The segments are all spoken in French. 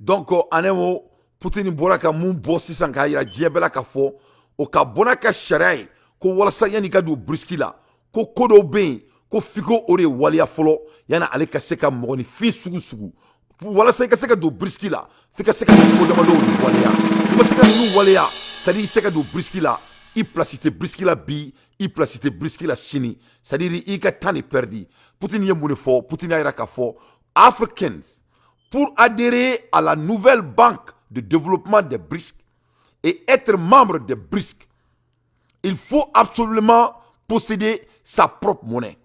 Donc en un mot Poutine bɔra ka mun bɔ sisan k'a yira diɲɛ bɛɛ la k'a fɔ o ka bɔna ka sariya ye ko walasa yanni ka don briski la ko ko dɔw bɛ yen ko fiko o de waliya fɔlɔ yanni ale ka se ka mɔgɔninfin sugu sugu walasa i ka se ka don briski la f'i ka se ka ko damadɔw de waleya i ma se ka ninnu waleya c'est-à-dire i se ka don briski la i place tɛ briski la bi i place tɛ briski la sini c'est-à-dire i ka temps de perdu Poutine ye mun de fɔ Poutine y'a yira k'a fɔ Africans pour adhérer à la nouvelle banque de développement des BRICS et être membre des BRICS, il faut absolument posséder sa propre monnaie.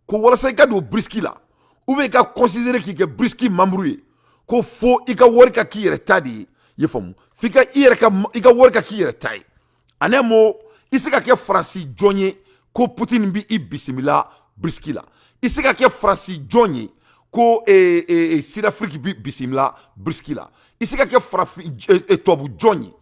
Ko walasa i ka don BRICS la, ou bien i ka considérer k'i kɛ BRICS membre ye, ko fo i ka wari ka k'i yɛrɛ ta de ye, i ye faamu, f'i ka i ka wari ka k'i yɛrɛ ta ye. En un mot, i se ka kɛ Faransi jɔn ye ko Poutine bi i bisimila BRICS la. I se ka kɛ Faransi jɔn ye ko Sud-Afrique bi bisimila BRICS la. I se ka kɛ tubabu jɔn ye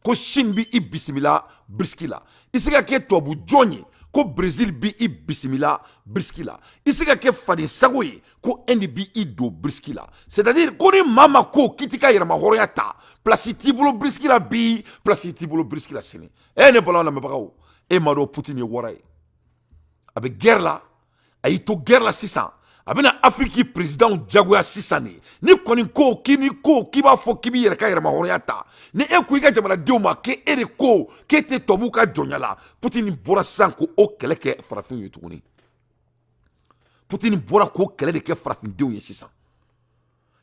ko Chine bi i bisimila BRICS la. I se ka kɛ tubabu jɔn ye ko Brésil bi i bisimila BRICS la. I se ka kɛ faden sago ye ko Inde bi i don BRICS la. C'est-à-dire ko ni maa ma ko k'i t'i ka yɛrɛma hɔrɔnya ta place t'i bolo BRICS la bi place t'i bolo BRICS la sini. Ne balaman lamɛnbagaw e m'a dɔn Poutine ye wɔra ye. A bɛ guerre la a y'i to guerre la sisan. A bɛna Afrique président jagoya sisan de ni kɔni ko k'i b'a fɔ k'i b'i yɛrɛ ka yɛrɛma hɔrɔnya ta ni e ko i ka jamanadenw ma k'e de ko k'e tɛ tubabuw ka jɔnya la Poutine bɔra sisan ko o kɛlɛ kɛ farafinw ye tuguni Poutine bɔra k'o kɛlɛ de kɛ farafindenw ye sisan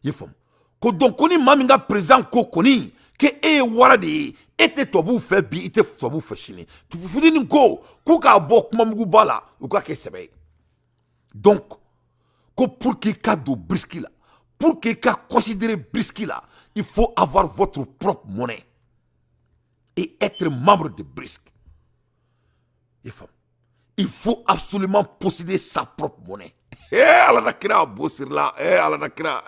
i ye faamu ko donc ko ni maa min ka président ko kɔni k'e ye wara de ye e tɛ tubabuw fɛ bi i tɛ tubabuw fɛ sini Poutine ko k'u k'a bɔ kumamuguba la u k'a kɛ sɛbɛ ye donc pour qu'il y ait de BRICS là, pour qu'il y ait considéré BRICS là, il faut avoir votre propre monnaie et être membre de BRICS. Il faut absolument posséder sa propre monnaie. Allah nakira bossir là, Allah nakira,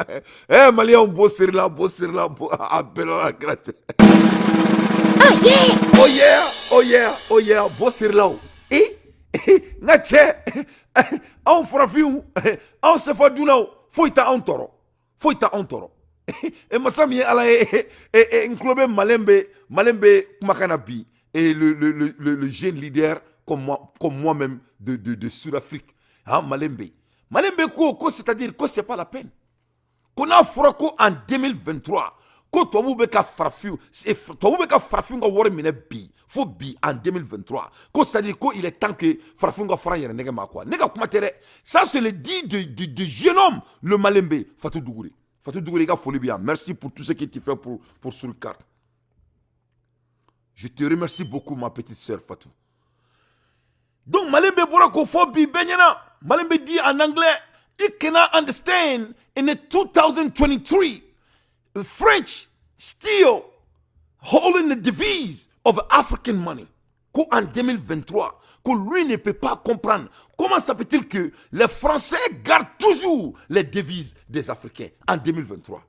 Malien bossir là, Allah nakira. Oh yeah, oh yeah, oh yeah, bossir là. Nga cɛ anw farafinw anw sɛfadunnaw foyi tɛ anw tɔɔrɔ masa min ye ala ye n tulo bɛ maliyɛn bɛ kumakan na bi le jeune leader comme moi-même de Sud-Afrique maliyɛn bɛ ko c'est-à-dire que c'est pas la peine ko n'a fɔra ko en 2023 ko tubabuw bɛ ka farafinw ka wari minɛ bi fo bi en 2023 ko c'est-à-dire ko il est temps que farafinw ka fara yɛrɛ nɛgɛ ma quoi ne ka kuma tɛ dɛ ça c'est le dit de jeune homme le Malembe Fatou Dougouré i ka foli bi yan merci pour tout ce que tu fais pour Soulkar je te remercie beaucoup ma petite sœur Fatou donc Malembe bɔra ko fo bi bɛɛ ɲɛna Malembe dit en anglais you cannot understand in the 2023 the French still holding the devise of African money. Qu'en 2023, que lui ne peut pas comprendre comment ça peut-il que les Français gardent toujours les devises des Africains en 2023.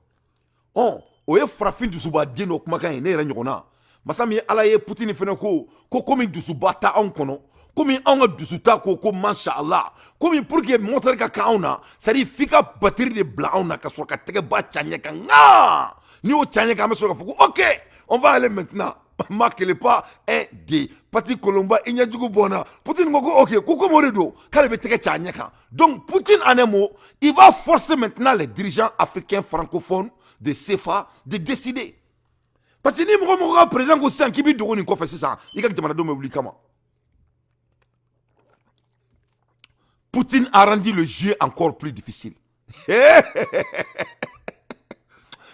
On est frappé de souba dino kumakan ne ranyona. Masami alaye Poutine fene ko comme du souba ta on kono. Comme on a du souta ko mashallah. Comme pour que montrer ka kauna, ça dit fika batterie de blaona ka soka tege ba chanyeka nga. Ni o chanyeka me soka fuku. OK, on va aller maintenant. Marquez le pas un des Pati Colomba il n'y a du bona Poutine go OK koko moredo kale beteke chanyeka. Donc Poutine en un mot, il va forcer maintenant les dirigeants africains francophones de CFA de décider. Parce que ni mo président ko san kibi dogo ni ko fait ça. Il ka demande do me wuli kama. Poutine a rendu le jeu encore plus difficile.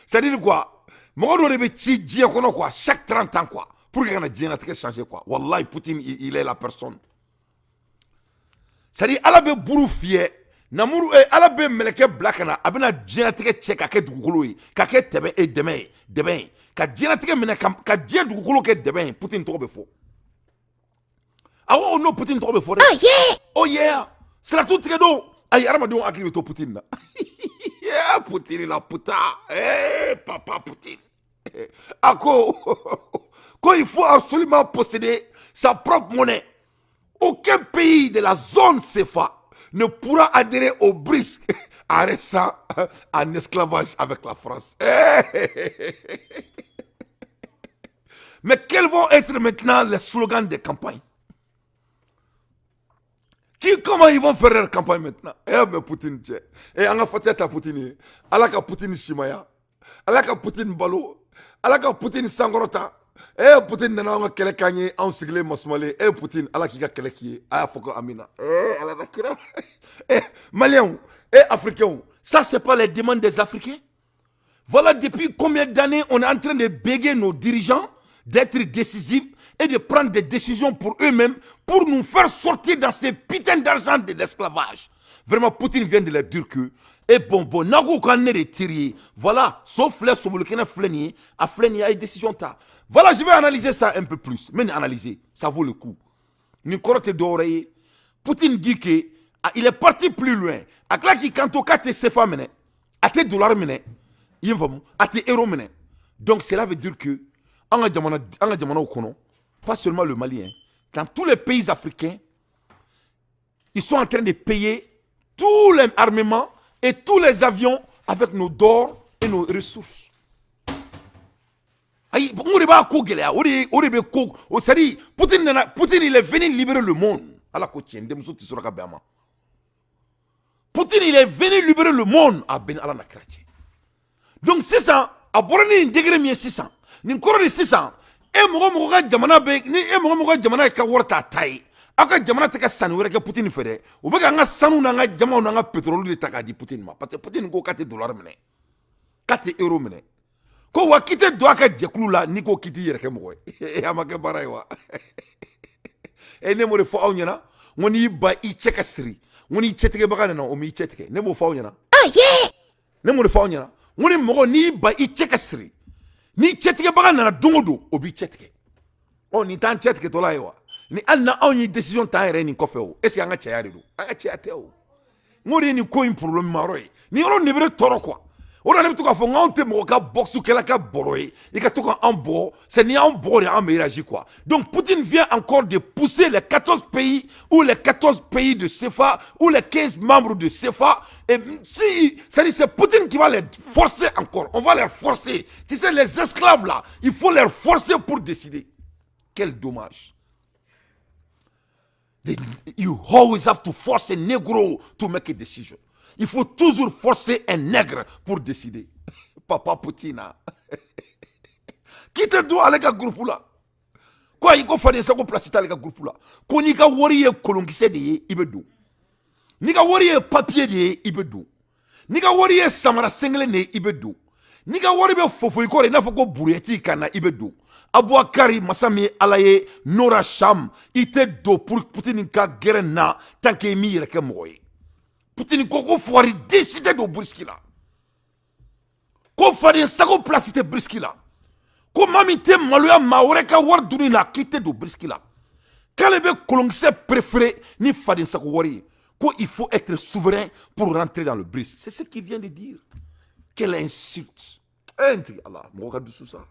C'est-à-dire quoi? Quoi, chaque 30 ans quoi, pour que la changer quoi. Wallahi Poutine il est la personne. C'est-à-dire ala be buru fiye namuru ala be meleke blakana abena djinatige check ka dugukolo yi ka ke tebe e deben ka djinatige mena ka dje dugukolo ke deben Poutine to be fo. Ah oh no Poutine to be fo. Oh yeah. C'est la tout do ay armadon akli to Poutine na. Yeah, Poutine la puta. Papa Poutine. Ako, il faut absolument posséder sa propre monnaie. Aucun pays de la zone CFA ne pourra adhérer au BRICS arrête ça en esclavage avec la France. Mais quels vont être maintenant les slogans des campagnes? Comment ils vont faire leur campagne maintenant? Mais Poutine, tiens. On a fait à Poutine. Alaka Poutine Shimaya. Alaka Poutine Balo. Alaka Poutine Sangorota. Poutine nana on kele kanye on sigle mosmole. Poutine alaki ka kele ki. Aya foko Amina. Alaka kira. Maliens. Africains. Ça, c'est pas les demandes des Africains. Voilà depuis combien d'années on est en train de béguer nos dirigeants d'être décisifs et de prendre des décisions pour eux-mêmes pour nous faire sortir dans ces putains d'argent de l'esclavage. Vraiment, Poutine vient de leur dire que Nago Kane retiré. Voilà, sauf les Sobolokena Fleni, à Fleni, a une décision. Voilà, je vais analyser ça un peu plus. Mais analyser, ça vaut le coup. Nikorote d'oreille. Poutine dit que il est parti plus loin. A qui quand on tes CFA mene, à tes dollars mene, à tes euros mene. Donc cela veut dire que pas seulement le Mali, hein, dans tous les pays africains, ils sont en train de payer tous les armements et tous les avions avec nos d'or et nos ressources. Poutine il est venu libérer le monde. Poutine il est venu libérer le monde. Donc 600, à Borani, un degré mieux 600. Ni koro de 600. Mogo jamana be ni mogo jamana ka warta tai. Aka jamana te ka sanu were ke Poutine fere. O be ka nga sanu na nga jama na nga pétrole de taka di Poutine ma. Parce que Poutine ko kate dollar mene. Kate euro mene. Ko wa kite do aka jekulu la ni ko kiti yere ke mogo. Amake baray wa. Ne mo re fo awnyana, ngoni ba I cheka siri. Ngoni cheteke baga na o mi cheteke. Ne mo fo awnyana. Ah yeah. Ne mo re fo awnyana. Ngoni mogo ni ba I cheka siri. Ni chetike baga nana dongodo obi chetike. Ni tan chetike to la yewa. Ni alna on yi décision ta yere ni kofe o. Est-ce que anga cheya de do? Anga cheya te o. Ngori ni ko problème maroy. Ni oro ne bere toro quoi. Ora ne to ka fo ngante mo ka boxu kela ka boroy. I ka to ka en bo, c'est ni en bo en réagir quoi. Donc Poutine vient encore de pousser les 14 pays ou les 14 pays de CFA ou les 15 membres de CFA. Et si c'est Poutine qui va les forcer encore, on va les forcer. Tu sais, les esclaves là, il faut les forcer pour décider. Quel dommage. You always have to force a Negro to make a decision. Il faut toujours forcer un nègre pour décider. Papa Poutine. Qui te doit aller à groupe là? Quoi, il faut faire ça pour placer dans le groupe là. Quand il y a warrior colongissé de ibedou. Nika warrior papier de ibedou. Nika warrior samara single ne ibedou. Nika warrior fofo ikore na foko bureti kana ibedou. Abouakari Massami Alaye Nora Sham ite do pour Poutine ka guerre na tant que mi reke moye. Poutine koko foiri décider de briskila. Ko fari sako placité briskila. Ko mamite maloya maoreka war dunina kite do briskila. Kalebe kolongse préféré ni fadi sako wari. Ko il faut être souverain pour rentrer dans le brisque. C'est ce qu'il vient de dire. Quelle insulte. Allah, mo ka dusu ça.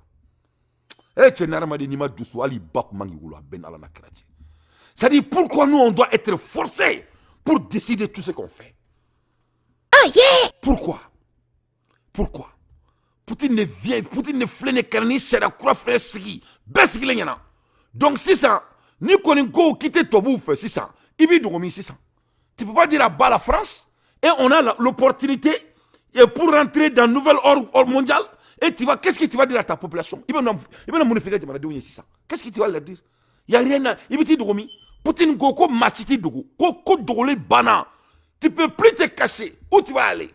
C'est-à-dire pourquoi nous on doit être forcés pour décider tout ce qu'on fait. Ah yeah! Pourquoi? Pourquoi? Poutine ne vient, Poutine ne flène carni chez la croix frère sigi. Besgi l'enyana. Donc 600, ni koninko quitte Tobou fait 600. Ibi dogomi 600. Tu peux pas dire à bas la France et on a l'opportunité pour rentrer dans le nouvel ordre mondial. Et tu vas, qu'est-ce que tu vas dire à ta population? Qu'est-ce que tu vas leur dire? Il n'y a rien à dire. Poutine Goko Machiti Dogo. Koko Dogole Bana. Tu ne peux plus te cacher. Où tu vas aller?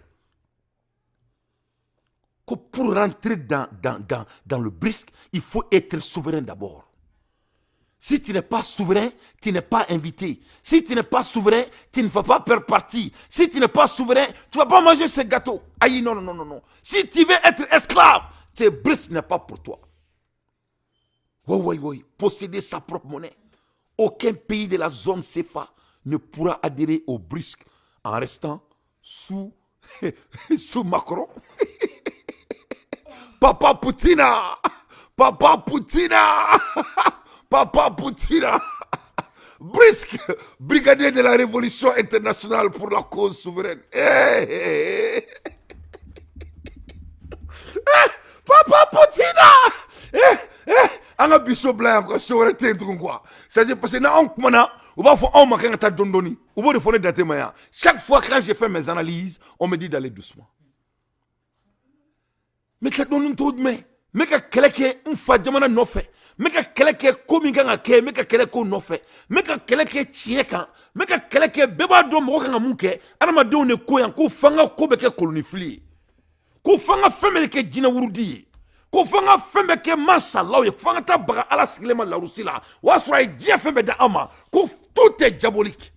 Pour rentrer dans le brisque, il faut être souverain d'abord. Si tu n'es pas souverain, tu n'es pas invité. Si tu n'es pas souverain, tu ne vas pas faire partie. Si tu n'es pas souverain, tu ne vas pas manger ce gâteau. Aïe, non, non, non, non. Si tu veux être esclave, ce brisque n'est pas pour toi. Oui, oui, oui. Posséder sa propre monnaie. Aucun pays de la zone CFA ne pourra adhérer au brisque en restant sous Macron. Papa Poutina! Papa Poutina! Papa Poutine, Brisk, brigadier de la révolution internationale pour la cause souveraine. Papa Poutine! On a biso blanc encore souveraineté un quoi. C'est-à-dire parce que na on kumana, on va faire on ma kan ta dondoni. On va faire des témoignages. Chaque fois quand je fais mes analyses, on me dit d'aller doucement. Mais ka donu tout mais ka keleke un fa jamana no fait. Mais ka keleke ko mi kan ke, mais ka keleke ko no fait. Mais ka keleke tie kan, mais ka keleke beba do mo kan munke, anama do ne ko yan ko fanga ko be ke kolonifli. Ko fanga femme ke dina wurudi. Ko fanga femme ke mashallah, fanga ta baga ala siglema la rusila. Wa sura dia femme da ama. Ko tout est diabolique.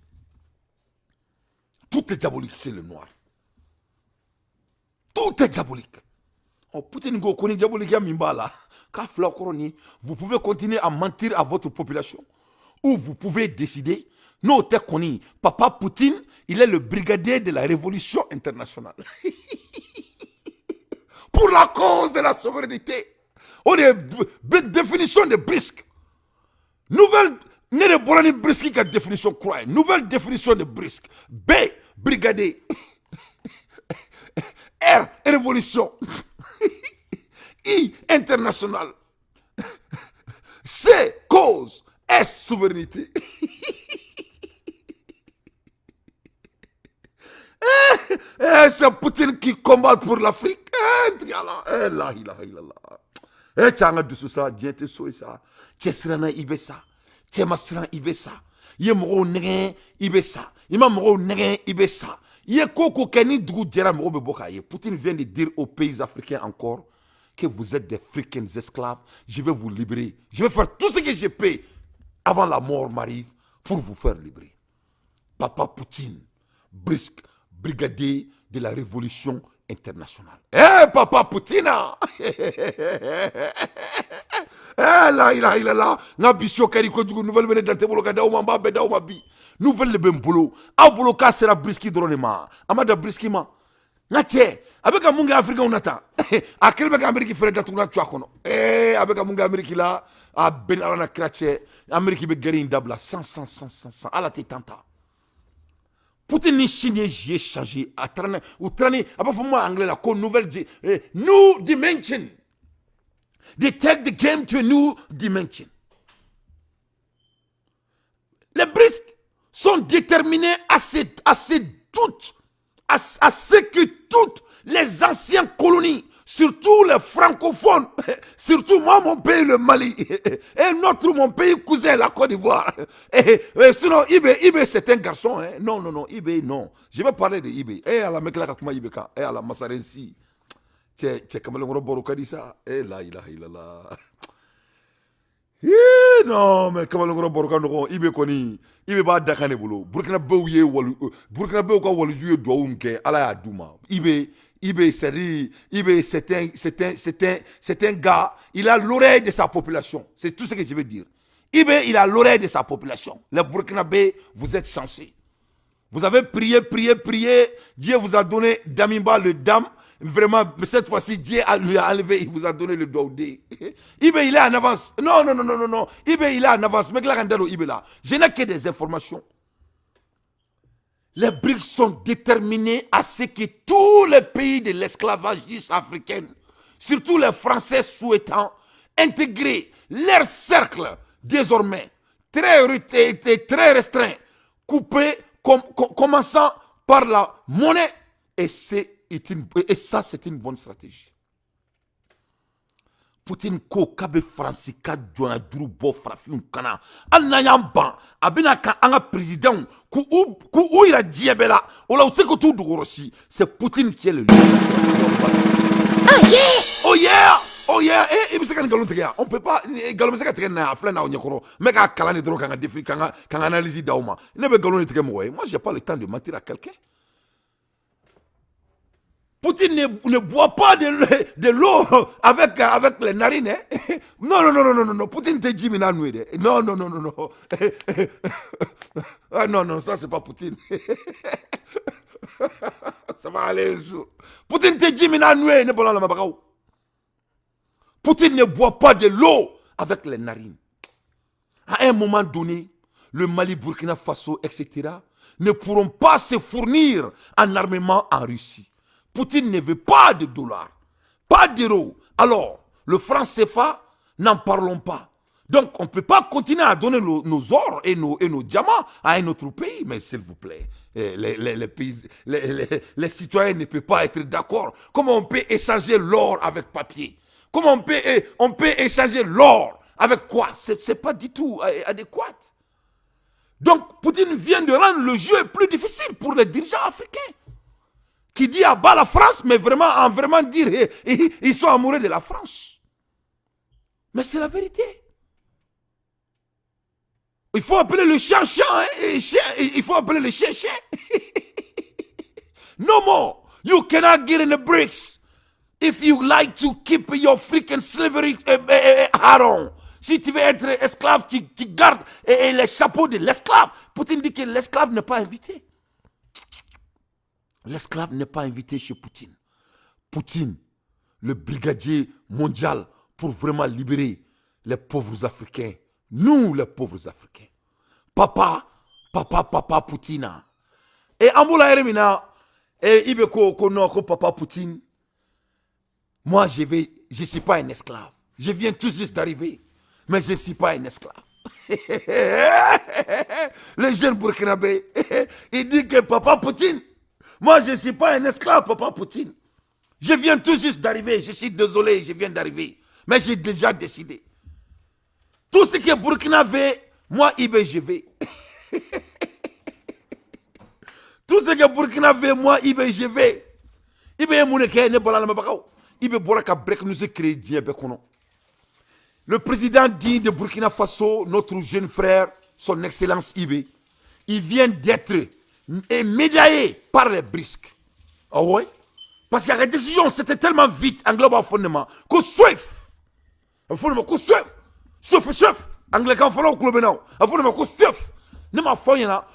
Tout est diabolique chez le noir. Tout est diabolique. Oh, Poutine go koni diabolique ya mimbala. Ka fla koroni, vous pouvez continuer à mentir à votre population ou vous pouvez décider. Non, t'es koni. Papa Poutine, il est le brigadier de la révolution internationale. Pour la cause de la souveraineté. On est définition de Brisk. Nouvelle, n'est de Bolani Brisk qui a définition quoi? Nouvelle définition de Brisk. B, brigadier. R, révolution. I, international. C, cause. S, souveraineté. C'est Poutine qui combat pour l'Afrique. La ilaha illallah. Tchanga dusu sa, diete so ça. Tchesrana ibesa. Tchemasran ibesa. Ye moro negen ibesa. Ima moro negen ibesa. Ye koko keni dugu djera moro beboka ye. Poutine vient de dire aux pays africains encore que vous êtes des freaking esclaves. Je vais vous libérer. Je vais faire tout ce que je peux avant la mort m'arrive pour vous faire libérer. Papa Poutine, Brisk, brigadier de la révolution internationale. Papa Poutine! La ilaha illallah. Na bisho kari ko dugu nouvelle venue dans tebolo kada o mamba beda o mabi. Nouvelle le bembolo. A bolo ka sera Briski dronema. Amada Briski ma. Ngache, abeka munga Afrika unata. Akirbe ka Ameriki fere datuna twa kono. Abeka munga Ameriki la a ben alana krache. Ameriki be gari indabla 100 ala te tanta. Poutine ni Chine j'ai changé à trane ou trane aba fo mo anglais la ko nouvelle new dimension. They take the game to a new dimension. Les Brisk sont déterminés à ce que toutes les anciennes colonies, surtout les francophones, surtout moi, mon pays, le Mali, et mon pays cousin, la Côte d'Ivoire. Sinon, Ibe, c'est un garçon. Hein? Non, Ibe, non. Je vais parler de Ibe. À la Meklakatuma Ibeka, à la Massarensi. C'est comme le Moroboro Kadisa. La ilaha illallah. Non, mais comment le Moroboro Kadisa, Ibe Koni, Ibe ba Dakane Bolo. Burkina Bouye, Burkina Bouka Waluye Douaumke, Ala Douma. Ibe, c'est un gars, il a l'oreille de sa population. C'est tout ce que je veux dire. Ibe, il a l'oreille de sa population. Les Burkinabés, vous êtes chanceux. Vous avez prié. Dieu vous a donné Damimba, le dame. Vraiment, mais cette fois-ci, Dieu lui a enlevé, il vous a donné le Daoudé. Ibe, il est en avance. Non. Ibe, il est en avance. Mais Ibe là, je n'ai que des informations. Les BRICS sont déterminés à ce que tous les pays de l'esclavagisme africain, surtout les Français souhaitant intégrer leur cercle désormais très restreint, coupé, commençant par la monnaie. Et ça, c'est une bonne stratégie. Poutine ko kabe Francis ka jona duru bo farafin kana annayamba abina ka anga président ku ira diabela ola useko tout dugorosi. C'est Poutine qui est le leader. Oh yeah ibiseka ni galon tegia on peut pas galon meseka tege na afla na onyekoro meka kala ni dro kanga défi kanga analyse dauma ne be galon tege moi j'ai pas le temps de mentir à quelqu'un. Poutine ne boit pas de l'eau avec les narines. Hein? Non. Poutine te dit mina noué. Non. Non, ça c'est pas Poutine. Ça va aller un jour. Poutine te dit mina noué. Poutine ne boit pas de l'eau avec les narines. À un moment donné, le Mali, Burkina Faso, etc., ne pourront pas se fournir en armement en Russie. Poutine ne veut pas de dollars, pas d'euros. Alors, le franc CFA, n'en parlons pas. Donc, on ne peut pas continuer à donner nos ors et nos diamants à un autre pays. Mais s'il vous plaît, les citoyens ne peuvent pas être d'accord. Comment on peut échanger l'or avec papier? Comment on peut échanger l'or avec quoi? Ce n'est pas du tout adéquat. Donc, Poutine vient de rendre le jeu plus difficile pour les dirigeants africains. Qui dit à bas la France, mais vraiment, vraiment dire, ils sont amoureux de la France. Mais c'est la vérité. Il faut appeler le chien chien, il faut appeler le chien chien. No more. You cannot get in the BRICS if you like to keep your freaking slavery hat on. Si tu veux être esclave, tu gardes les chapeaux de l'esclave. Poutine dit que l'esclave n'est pas invité. L'esclave n'est pas invité chez Poutine. Poutine, le brigadier mondial pour vraiment libérer les pauvres Africains. Nous, les pauvres Africains. Papa Poutine. Et Amboula Eremina, et Ibeko Konoko, papa Poutine. Moi, je ne suis pas un esclave. Je viens tout juste d'arriver. Mais je ne suis pas un esclave. Le jeune Burkinabé, il dit que papa Poutine, moi, je ne suis pas un esclave, papa Poutine. Je viens tout juste d'arriver. Je suis désolé, je viens d'arriver. Mais j'ai déjà décidé. Tout ce qui est Burkinabé, moi, je vais. Tout ce qui est Burkinabé, moi, je vais. Le président dit de Burkina Faso, notre jeune frère, son excellence Ibé, il vient d'être médaillé par les brisques. Ah ouais? Parce que la décision, c'était tellement vite en global fondement que Swift, Anglican follow club now. Afuna ko stuff. Nema foyena.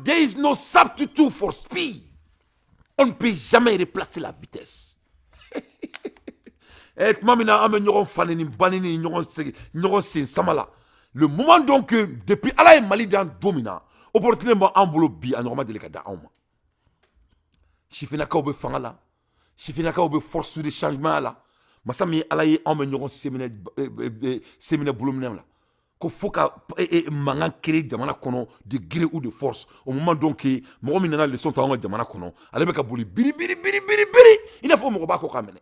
There is no substitute for speed. On ne peut jamais replacer la vitesse. Et mamina ame nyoron faneni banini nyoron sin samala. Le moment donc que depuis Alain Mali dans domina, opportunément ambolo bi anormal de lekada auma. Chifina ka obe fangala. Chifina ka obe force de changement là. Masami Alain ame nyoron séminaire boulomnem là. Qu'il faut que mangan créer jamana kono de gré ou de force au moment donc que mo minana le son tawo jamana kono ale be ka boli biri il faut mo ba ko kamene.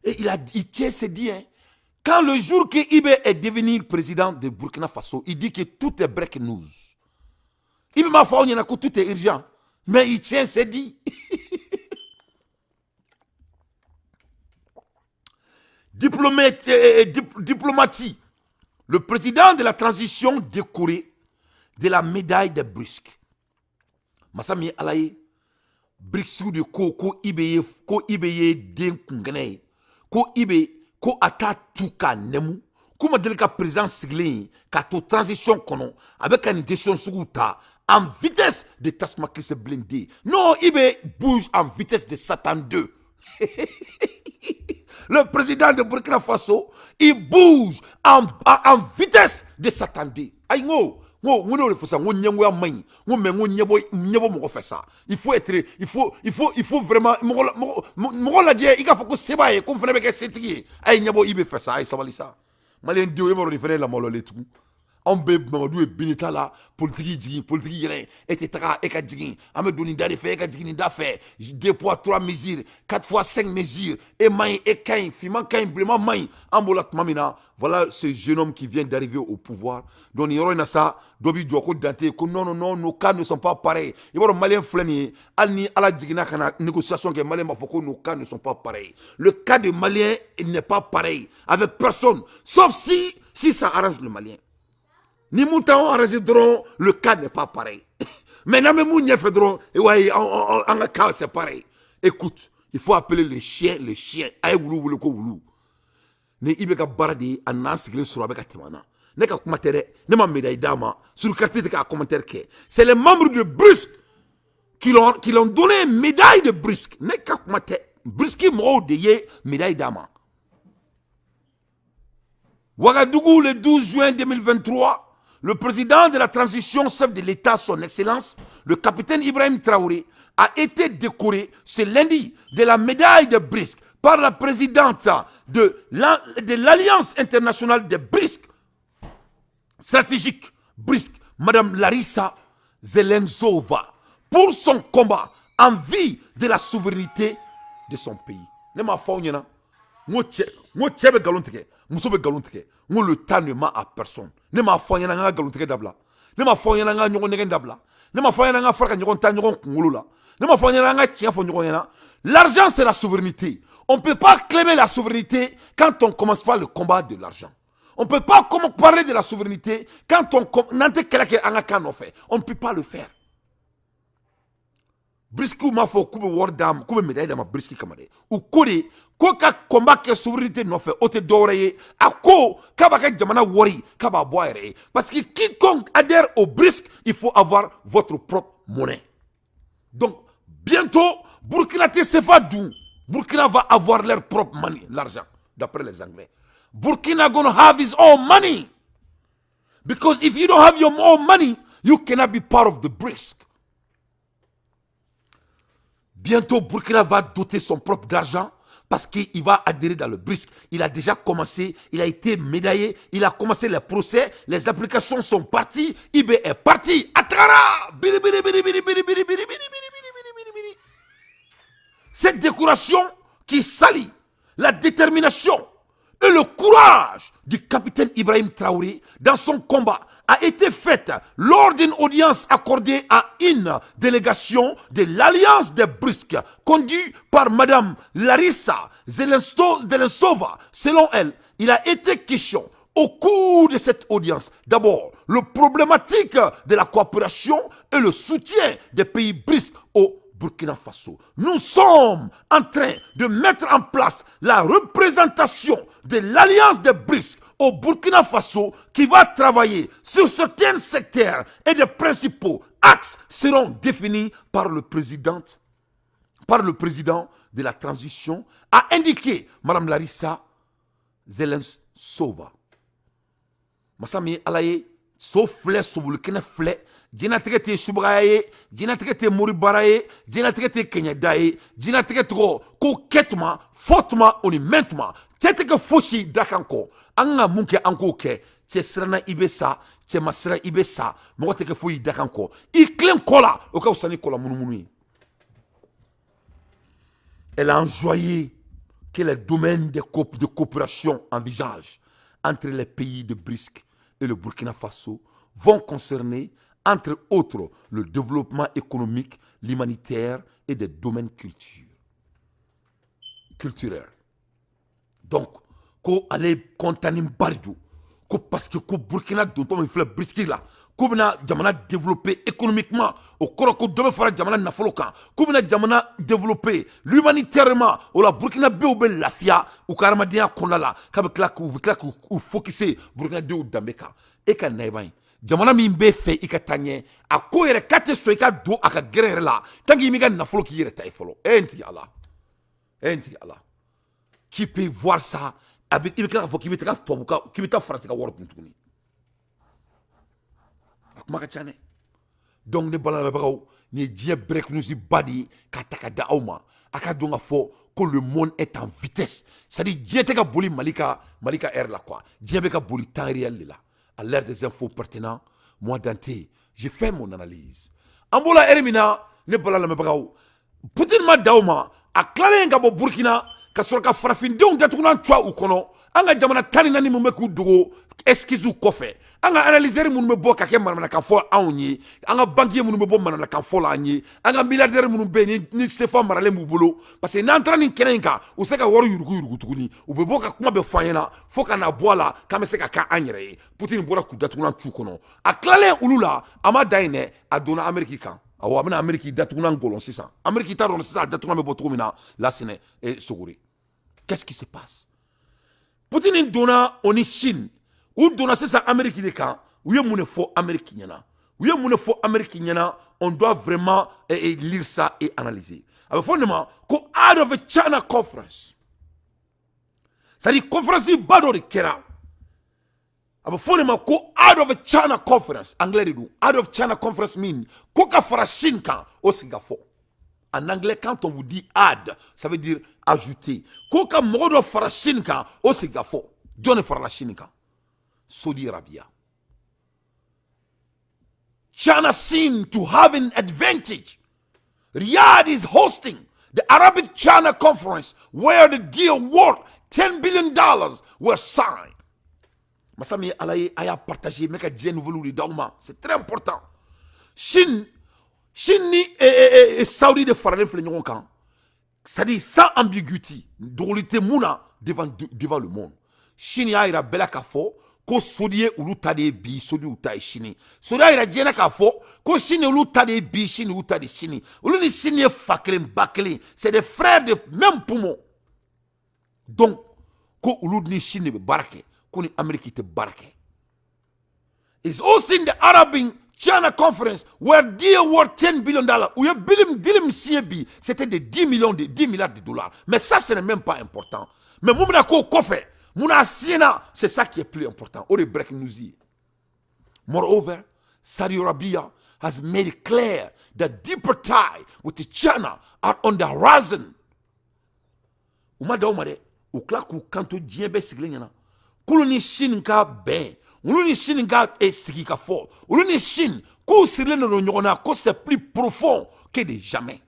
Et il tient ses dit hein, quand le jour que Ibé est devenu président de Burkina Faso, il dit que tout est break news. Ibé m'a fait que tout est urgent, mais il tient ses dit. Diplomatie. Le président de la transition décoré de la médaille de BRICS. Masami Alaye, BRICS de ko ibeye den kungane, ko ibe ko ata tuka nemu, kuma delika président siglin ka to transition kono avec une décision suguta en vitesse de Tasmaki se blindé. Non, ibe bouge en vitesse de Satan 2. Le président de Burkina Faso, il bouge en vitesse de Satan 2. Aïe, il faut être, il faut vraiment, il faut que c'est pas, comme vous n'avez que c'est qui, aïe, nyabo, il fait ça, aïe, ça va ça. Malien Dieu, il va revenir la molle et tout. On peut me bénita là, politique, etc. Et qu'à dire, à me donner d'affaires, qu'à dire d'affaires, 2 poids 3 mesures, 4 fois 5 mesures, et main, et kain, fiman kain, vraiment main, ambolat mamina. Voilà ce jeune homme qui vient d'arriver au pouvoir. Donc, il y aura ça, Dobi Dwako Dante, que non, nos cas ne sont pas pareils. Il y aura un malien flânier, Alni à la digna, négociation que malien Mafoko, nos cas ne sont pas pareils. Le cas de malien, il n'est pas pareil avec personne, sauf si ça arrange le malien. Ni moutons enregistreront, le cas n'est pas pareil. Mais non, mais mounye fedron, et ouais, en cas c'est pareil. Écoute, il faut appeler le chien, aïe woulou, ko woulou. Ne ibeka barade, anan sigle sur avec atemana. Ne ka kumatere, ne ma médaille d'ama, sur le quartier de ka commentaire que. C'est les membres de Brusque qui l'ont donné une médaille de Brusque. Ne ka kumatere, Brusque m'a déyé médaille d'ama. Ouagadougou le 12 juin 2023. le président de la transition, chef de l'État, son excellence, le capitaine Ibrahim Traoré, a été décoré ce lundi de la médaille de Brisk par la présidente de l'Alliance internationale des Brisk stratégiques, Brisk, Madame Larissa Zelensova, pour son combat en vie de la souveraineté de son pays. Ne m'a fait rien. Moi, je be galon tigɛ, muso be galon tigɛ. Moi, le temps ne m'a à personne. Ne m'a fait rien nga galon tigɛ dabla. Ne m'a fait rien nga ɲɔgɔn nɛgɛn dabla. Ne m'a fait rien nga fara ka ɲɔgɔn ta ɲɔgɔn kunkolo la. Ne m'a fait rien nga tiɲɛ fɔ ɲɔgɔn ɲɛna. L'argent, c'est la souveraineté. On ne peut pas clamer la souveraineté quand on ne commence pas le combat de l'argent. On ne peut pas parler de la souveraineté quand on ne peut pas le faire. Brisky m'a fait couper wordam, couper médaille dans ma brisky camarade. Ou kode, koka combat que souveraineté n'a fait, ote d'oreiller, à ko, kabaka jamana wari, kaba boire. Parce que quiconque adhère au brisque, il faut avoir votre propre monnaie. Donc, bientôt, Burkina Tesefa d'où Burkina va avoir leur propre money, l'argent, d'après les Anglais. Burkina gonna have his own money. Because if you don't have your own money, you cannot be part of the BRICS. Bientôt, Burkina va doter son propre d'argent parce qu'il va adhérer dans le BRICS. Il a déjà commencé, il a été médaillé, il a commencé les procès, les applications sont parties, IB est parti. Atara! Cette décoration qui salit la détermination et le courage du capitaine Ibrahim Traoré dans son combat a été faite lors d'une audience accordée à une délégation de l'Alliance des BRICS conduite par Madame Larissa Zelensova. Selon elle, il a été question au cours de cette audience, d'abord, le problématique de la coopération et le soutien des pays BRICS au Burkina Faso. Nous sommes en train de mettre en place la représentation de l'Alliance des BRICS au Burkina Faso qui va travailler sur certains secteurs et des principaux axes seront définis par le président de la transition, a indiqué Mme Larissa Zelensova. Masami Alaye, so flè sobulkene flè, jinatigɛ tɛ subaga ye, jinatigɛ tɛ moribara ye, jinatigɛ tɛ kɛɲɛda ye, jinatigɛ tɔgɔ ko kɛtuma, fɔtuma, o ni mɛntuma, cɛ tɛ kɛ fosi da kan kɔ, an ka mun kɛ an k'o kɛ, cɛ siranna i bɛ sa, cɛ ma siran i bɛ sa, mɔgɔ tɛ kɛ foyi da kan kɔ, i tilen kɔ la, o ka fisa ni kɔla munumunu ye. Elle a enjoyé que les domaines de coopération envisagés entre les pays de BRICS et le Burkina Faso vont concerner, entre autres, le développement économique, l'humanitaire et des domaines culturels. Donc, ko ale kontanin baridu, ko parce que ko Burkina dont on fait BRICS là, ko bina jamana développer économiquement, au koro ko dobe fara jamana nafolo kan, ko bina jamana développer l'humanitairement, o la Burkina be obe lafia, ou karamadia konala, kabe klak ou focuser Burkina de ou dambeka, e ka naibain. Jamana min be fe ika tanye, a ko yere kate so ika do aka gerere la, tangi mi ga nafolo ki yere tay folo. Enti Allah. Qui peut voir ça avec il faut qu'il mette qui mette France ka wor tuntuni. Donc ne balala bagaw ni die break nous badi kataka da awma aka donga fo que le monde est en vitesse. Ça dit die te ka boli malika air la quoi. Die be ka boli temps réel là. À l'ère des infos pertinents, moi Dante, j'ai fait mon analyse. Ambola Ermina ne balala bagaw. Putin ma dauma a klale ngabo Burkina ka sɔrɔ ka farafindenw datugunan twa u kɔnɔ an ka jamana tan ni naani mun bɛ k'u dogo eskiziw kɔfɛ an ka analyseur minnu bɛ bɔ ka kɛ manamanakan fɔ anw ye an ka banquier minnu bɛ bɔ manamanakan fɔ la an ye an ka milliardaire minnu bɛ yen ni CFA maralen b'u bolo parce que n'an taara nin kɛnɛ in kan u se ka wari yurugu tuguni u bɛ bɔ ka kuma bɛ fɔ an ɲɛna fo ka na bɔ a la k'an bɛ se ka kɛ an yɛrɛ ye Poutine bɔra k'u datugunan tu kɔnɔ a tilalen olu la a ma da yen dɛ a donna Amérique kan awɔ a bɛna Amérique datugunan gɔlɔn sisan Amérique t'a dɔn sisan a datugunan bɛ bɔ cogo min na Lassine et Sogore. Qu'est-ce qui se passe? Poutine donna en Chine, ou donna c'est ça Amérique de camp, ou y a mon faux américain, ou y a mon faux américain, on doit vraiment lire ça et analyser. Alors fondamentalement, qu'au out of a China conference, ça dit conférence bado de Kera. aba fo ma ko out of a China conference anglais de do out of China conference mean ko ka fara Chine kan o siga fo. En anglais, quand on vous dit add, ça veut dire ajouter. Ko ka mogo do fara Chine kan o siga fo. John fara la Chine kan. Saudi Arabia. China seemed to have an advantage. Riyadh is hosting the Arabic China Conference where the deal worth $10 billion were signed. Masami alaye aya partagé meka djé nouvelou di dogma. C'est très important. Chine ni Saudi de farale fle nyon kan. C'est-à-dire sans ambiguïté, dualité mouna devant le monde. Chine ya ira bela kafo ko Saudi ulu tade bi Saudi uta Chine. Saudi ira djena kafo ko Chine ulu tade bi Chine uta de Chine. Ulu ni Chine faklen baklen, c'est des frères de même poumon. Donc ko ulu ni Chine be barake. Kuni America te barake. It's also in the Arabic China Conference where deal worth $10 billion. Où il bilim siebi, c'était de 10 milliards de dollars. Mais ça, ce n'est même pas important. Mais mouna ko kofe, mouna siena, c'est ça qui est plus important. Or break news. Moreover, Saudi Arabia has made it clear that deeper ties with China are on the horizon. Uma daumade, ukla ku kanto diebe siglenyana. Kulu ni Chine ka ben, ulu ni Chine ka sigi ka fort, ulu ni Chine ko sirle no nyona ko c'est plus profond que de jamais.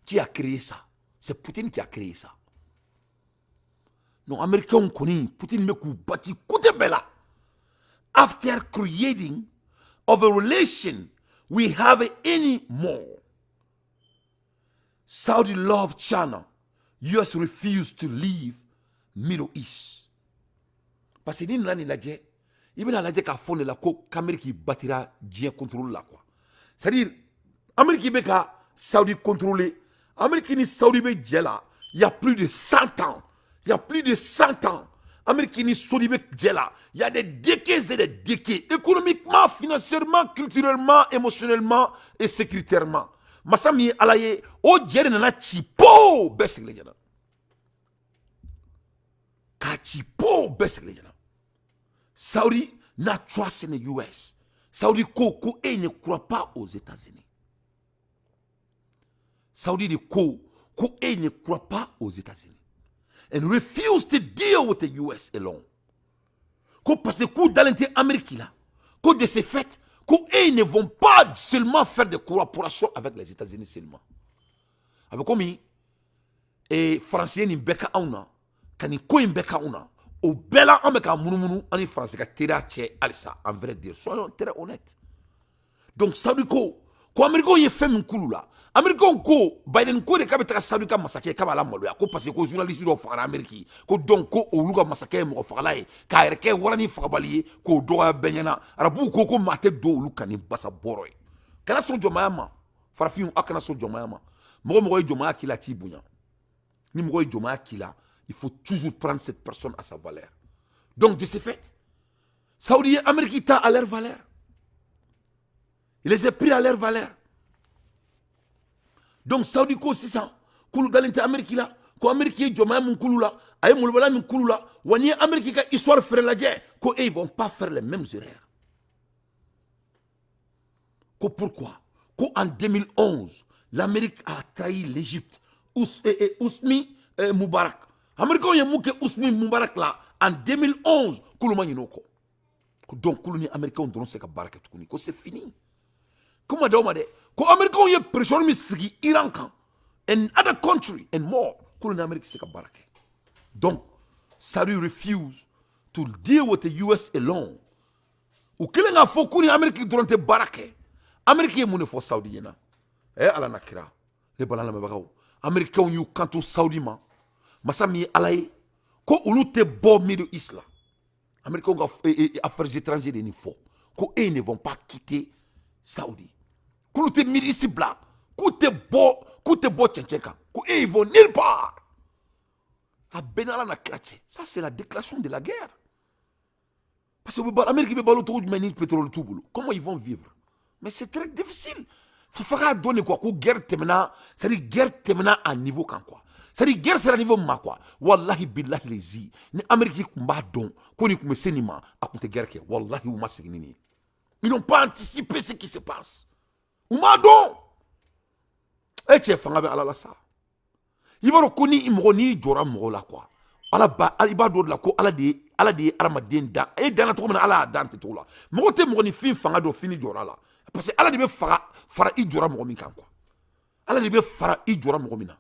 Qui a créé ça? C'est Poutine qui a créé ça. Non, Américains connaissent Poutine me ku bati koute bela. After creating of a relation we have anymore. Saudi love China. US refused to leave Middle East. Parce que ni nani ladje, ibina ladje ka fonde la ko Amérique batira djien contrôle la quoi. C'est-à-dire Amérique be ka Saudi contrôler, Amérique ni Saudi be djela, il y a plus de 100 ans. Il y a plus de 100 ans. Amérique ni Saudi be djela, il y a des décades et des décades économiquement, financièrement, culturellement, émotionnellement et sécuritairement. Masami alaye o djere na chipo besigle jana. Kachipo besigle jana. Saudi n'a trust in the US. Saudi ko ne croit pas aux États-Unis. Saudi de ko ne croit pas aux États-Unis. And refuse to deal with the US alone. Ko parce que dans l'Amérique là, ko de ces faits, ko ne vont pas seulement faire des collaborations avec les États-Unis seulement. Avec comme et français ni beka auna, kani ko beka auna. Au bela ameka munu ani français ka tira che alisa en vrai dire soyons très honnêtes. Donc Saudi ko Américain y fait mukulu la. Américain ko Biden ko de kabeta Saudi ka masake ka bala molo ya ko parce que journaliste do fa Amérique ko donc ko o luga masake mo fa la e ka erke warani fa baliye ko do benyana arabu ko mate do luka ni basa boroy. Kana so jomayama farafiun akana so jomayama. Mo jomaya kila tibunya. Ni mo jomaya kila. Il faut toujours prendre cette personne à sa valeur. Donc, de ce fait, Saoudi et Amérique à leur valeur. Il les a pris à leur valeur. Donc, Saoudi ko sisan, kulu dalinte Amérique là, ko Amérique joma mun kulu là, ay mulbala mun kulu là, wani Amérique ka histoire faire la dje, ko ils vont pas faire les mêmes erreurs. Ko pourquoi? Ko en 2011, l'Amérique a trahi l'Égypte. Ousmi Moubarak. Américains y mouke Ousmi Moubarak là en 2011 kuluma yinoko. Donc kuluni Américains donnent ce baraka tukuni ko c'est fini. Comment dire ko Américains y pression mi sigi Iran kan and other country and more kuluni Amérique c'est baraka. Donc Saudi refuse to deal with the US alone. Ou kelenga fo kuni Amérique donnent te baraka. Amérique y mune fo Saudi yena. Ala nakira. Le balala mabagaw. Américains y kanto Saudi ma Masami alaye ko ulu te bo Middle East là. Américains ont affaires étrangères de niveau. Ko ne vont pas quitter Saudi. Ko te Middle East bla. Ko te bo tchencheka. Ko ils vont nulle part. A benala na krache. Ça c'est la déclaration de la guerre. Parce que l'Amérique be balo tout du meni pétrole tout boulot. Comment ils vont vivre? Mais c'est très difficile. Faut faire donner quoi ko guerre temena, c'est-à-dire guerre temena à niveau quand quoi. c'est-à-dire guerre c'est à niveau ma quoi wallahi billahi lezi ni Amérique kumba don ko ni kume senima a kunte guerre ke wallahi ou ma signini ils n'ont pas anticipé ce qui se passe ou ma don et tu fanga be ala la sa ibaro ko ni imro ni jora mo la quoi ala ba iba do la ko ala de aramaden da e dana to na ala dan te to la mo te mo ni fin fanga do fini jora la parce que ala de be fara i jora mo min kan quoi ala de be fara i jora mo min na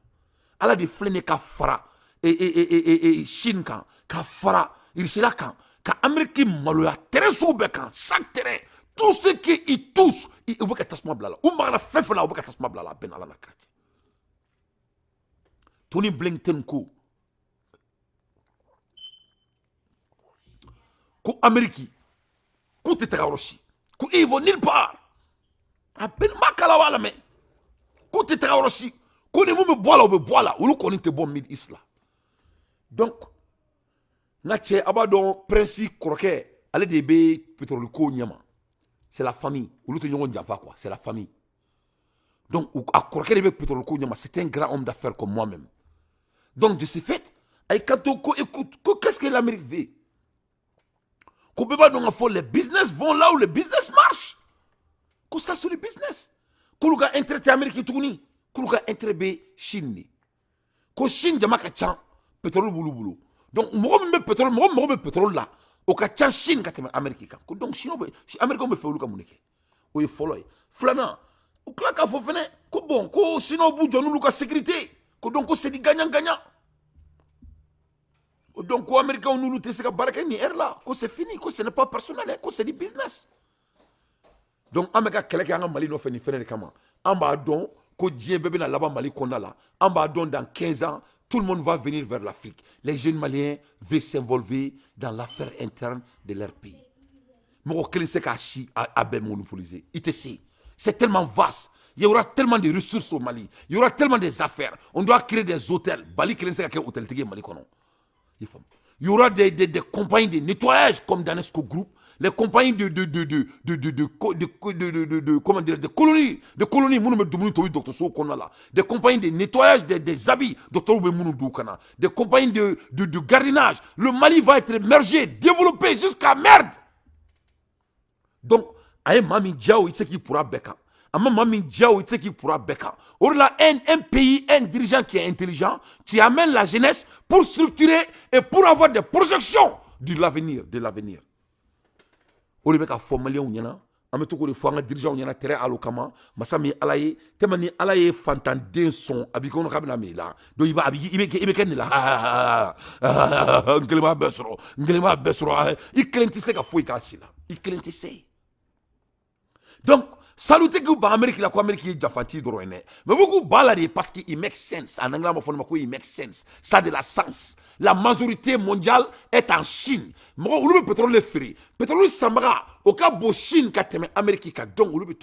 ala de flene ka fara Chine kan ka fara irsila kan ka Amérique maloya terrain so be kan chaque terrain tout ce qui y touche il veut que tasma blala ou mara fefela ou que tasma blala ben ala na krati Tony Blinken ko Amérique ko te tagaroshi ko il va nulle part a ben makala wala me ko te tagaroshi ko ne mu me boala ou ko ni te bon mid isla donc na che abadon prince croquet ale de be pétrole ko nyama c'est la famille ou te nyon jafa quoi c'est la famille donc à croquet de be pétrole ko nyama c'est un grand homme d'affaires comme moi-même donc de ce fait ay kato ko écoute qu'est-ce que l'Amérique veut ko be ba donc les business vont là où le business marche ko ça c'est le business ko lu ga intérêt Amérique tuguni ko lu ga intérêt be Chine ko Chine jama ka chan pétrole boulou donc mo be pétrole là o ka chan Chine ka tem Amérique kan ko donc Chine be Amérique be fulu ka munike o ye folo flana o kla ka fo fene ko bon ko Chine bu jonu lu ka sécurité ko donc ko c'est du gagnant donc ko Américain nous te se ka baraka ni er là ko c'est fini ko ce n'est pas personnel ko c'est du business donc ameka keleke anga Mali no feni fene kama amba don ko djien bébé na laba Mali konda là amba don dans 15 ans tout le monde va venir vers l'Afrique. Les jeunes Maliens veulent s'involver dans l'affaire interne de leur pays. C'est tellement vaste. Il y aura tellement de ressources au Mali. Il y aura tellement des affaires. On doit créer des hôtels. Il y aura des compagnies de nettoyage comme Danesco Group. Les compagnies de colonies, des compagnies de nettoyage des habits, des compagnies de gardiennage. Le Mali va être émergé, développé jusqu'à merde. Donc, aye mami diao itse qui pourra beka. Ama mami diao itse qui pourra beka. Or là, un pays, un dirigeant qui est intelligent, tu amènes la jeunesse pour structurer et pour avoir des projections de l'avenir. O de bɛ ka fɔ maliyɛnw ɲɛna an bɛ to k'o de fɔ an ka dirigeants ɲɛna terrain alo kama masa min ala ye tellement ni ala ye fantanden sɔn a b'i kɔnɔ k'a bɛna min i la donc i bɛ kɛ nin la n kelen b'a bɛɛ sɔrɔ i kelen tɛ se ka foyi k'a si la i kelen tɛ se donc salute que ba Amérique la ko Amérique est jafati dɔrɔn mais beaucoup bala de parce que it makes sense en anglais on va dire it makes sense ça de la sens la majorité mondiale est en Chine mɔgɔ olu bɛ pétrole feere pétrole sanbaga o ka bon Chine ka tɛmɛ Amérique kan donc olu bɛ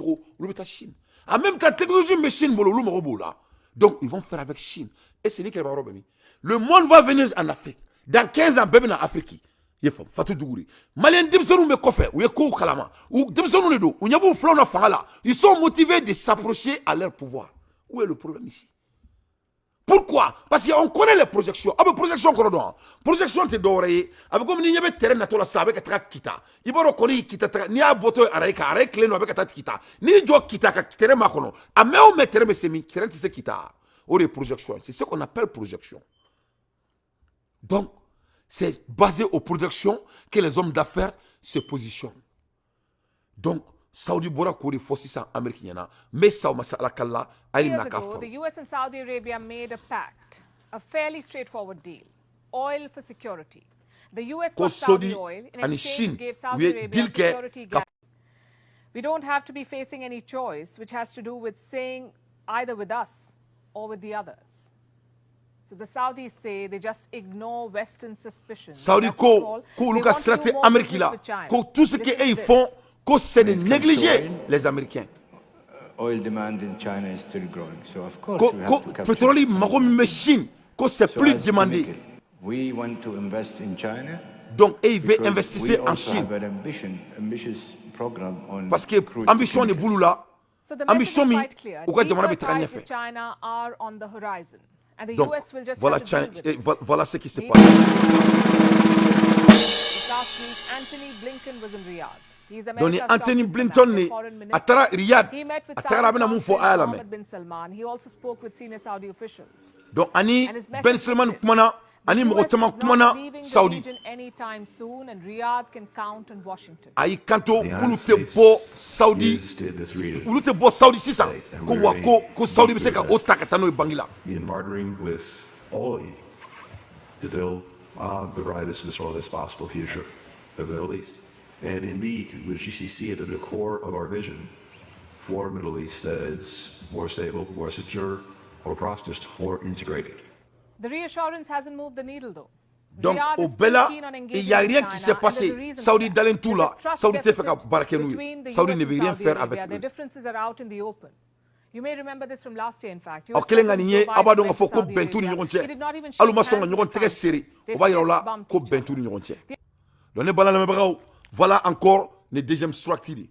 taa Chine en même temps technologie bɛ Chine bolo olu mago b'o la donc ils vont faire avec Chine et c'est ni kɛlɛba yɔrɔ bɛ min le monde va venir en Afrique dans 15 ans bɛɛ bɛ na Afrique Fatou Dougouri. Maliens Dibsonou me kofé, ou Yeko Kalama, ou Dibsonou Nedo, ou Nyabou Flona Fangala, ils sont motivés de s'approcher à leur pouvoir. Où est le problème ici? Pourquoi? Parce qu'on connaît les projections. Ah, mais projection, projection, t'es doré. Avec comme il y avait terrain naturel, ça avec un kita. Il va reconnaître kita, ni à boto araïka, araïka, clé, avec un kita. Ni jo kita, terrain makono. Ah, mais on met terrain, mais c'est mi, terrain, tu sais kita. Ou les projections. C'est ce qu'on appelle projection. Donc, c'est basé aux projections que les hommes d'affaires se positionnent. Donc, Saudi Bora Kori Fossisa Américaine, mais Saumasa Alakala, Years ago, the US and Saudi Arabia made a pact, a fairly straightforward deal, oil for security. The US got Saudi oil in exchange gave Saudi Arabia security guarantee. We don't have to be facing any choice, which has to do with saying either with us or with the others. So the Saudis say they just ignore Western suspicions. Saudi ko Lucas Strate Amérique là, tout ce qu'ils font, c'est de négliger les Américains. Oil demand in China is still growing, so of course we have to capture. Pétrole magom machine, c'est plus demandé. We want to invest in China. Donc ils veulent investir en Chine. Ambitious program on parce que ambition de boulou là. So the message is quite clear. Deeper ties with China are on the horizon. And the Donc, US will just voilà, have to deal with it. voilà ce qui se passe. This last week, Anthony Blinken was in Riyadh. He's Donc, America's Anthony top Blinken diplomat, ni foreign minister. atara Riyad, He met with atara Saudi abena mun fo Crown ayala Prince me. Mohammed bin Salman. He also spoke with senior Saudi officials. Donc, ani And his message Ben was Salman this: kumana, the ani mogo US caman is not kumana leaving the Saudi. region anytime soon, and Riyadh can count on Washington. Ayi kanto The kulu United te States bo Saudi, used this region ulu te bo Saudi sisan. and Ko we're wa very ko Saudi be se ka deeply o ta ka tano bangila. in partnering with all of you to build the brightest and smallest possible future of the Middle East. And indeed, with GCC at the core of our vision for a Middle East that is more stable, more secure, more prosperous, more integrated. The reassurance hasn't moved the needle, though. Donc, Riyadh au is still Bella, keen on il engaging n'y a with rien qui China, s'est and there's a passé. reason Saudi for that. dalen tout There's a là. trust Saudi te fait deficit barake nous. between the Saudi US ne and veut rien Saudi faire Arabia. avec Their eux. differences are out in the open. You may remember this from last year, in fact. O US kelen ga President niye Joe Biden abado nga went fo to ko Saudi bentu ni Arabia. ɲɔgɔn He cɛ. did not even shake Alu ma sɔn ka hands with ɲɔgɔn the tɛgɛ Crown seri. Prince. They O b'a yira o fist la bumped ko each bentu other. ni ɲɔgɔn cɛ. Donc ne bala lamɛbagaw, voilà encore le deuxième structure.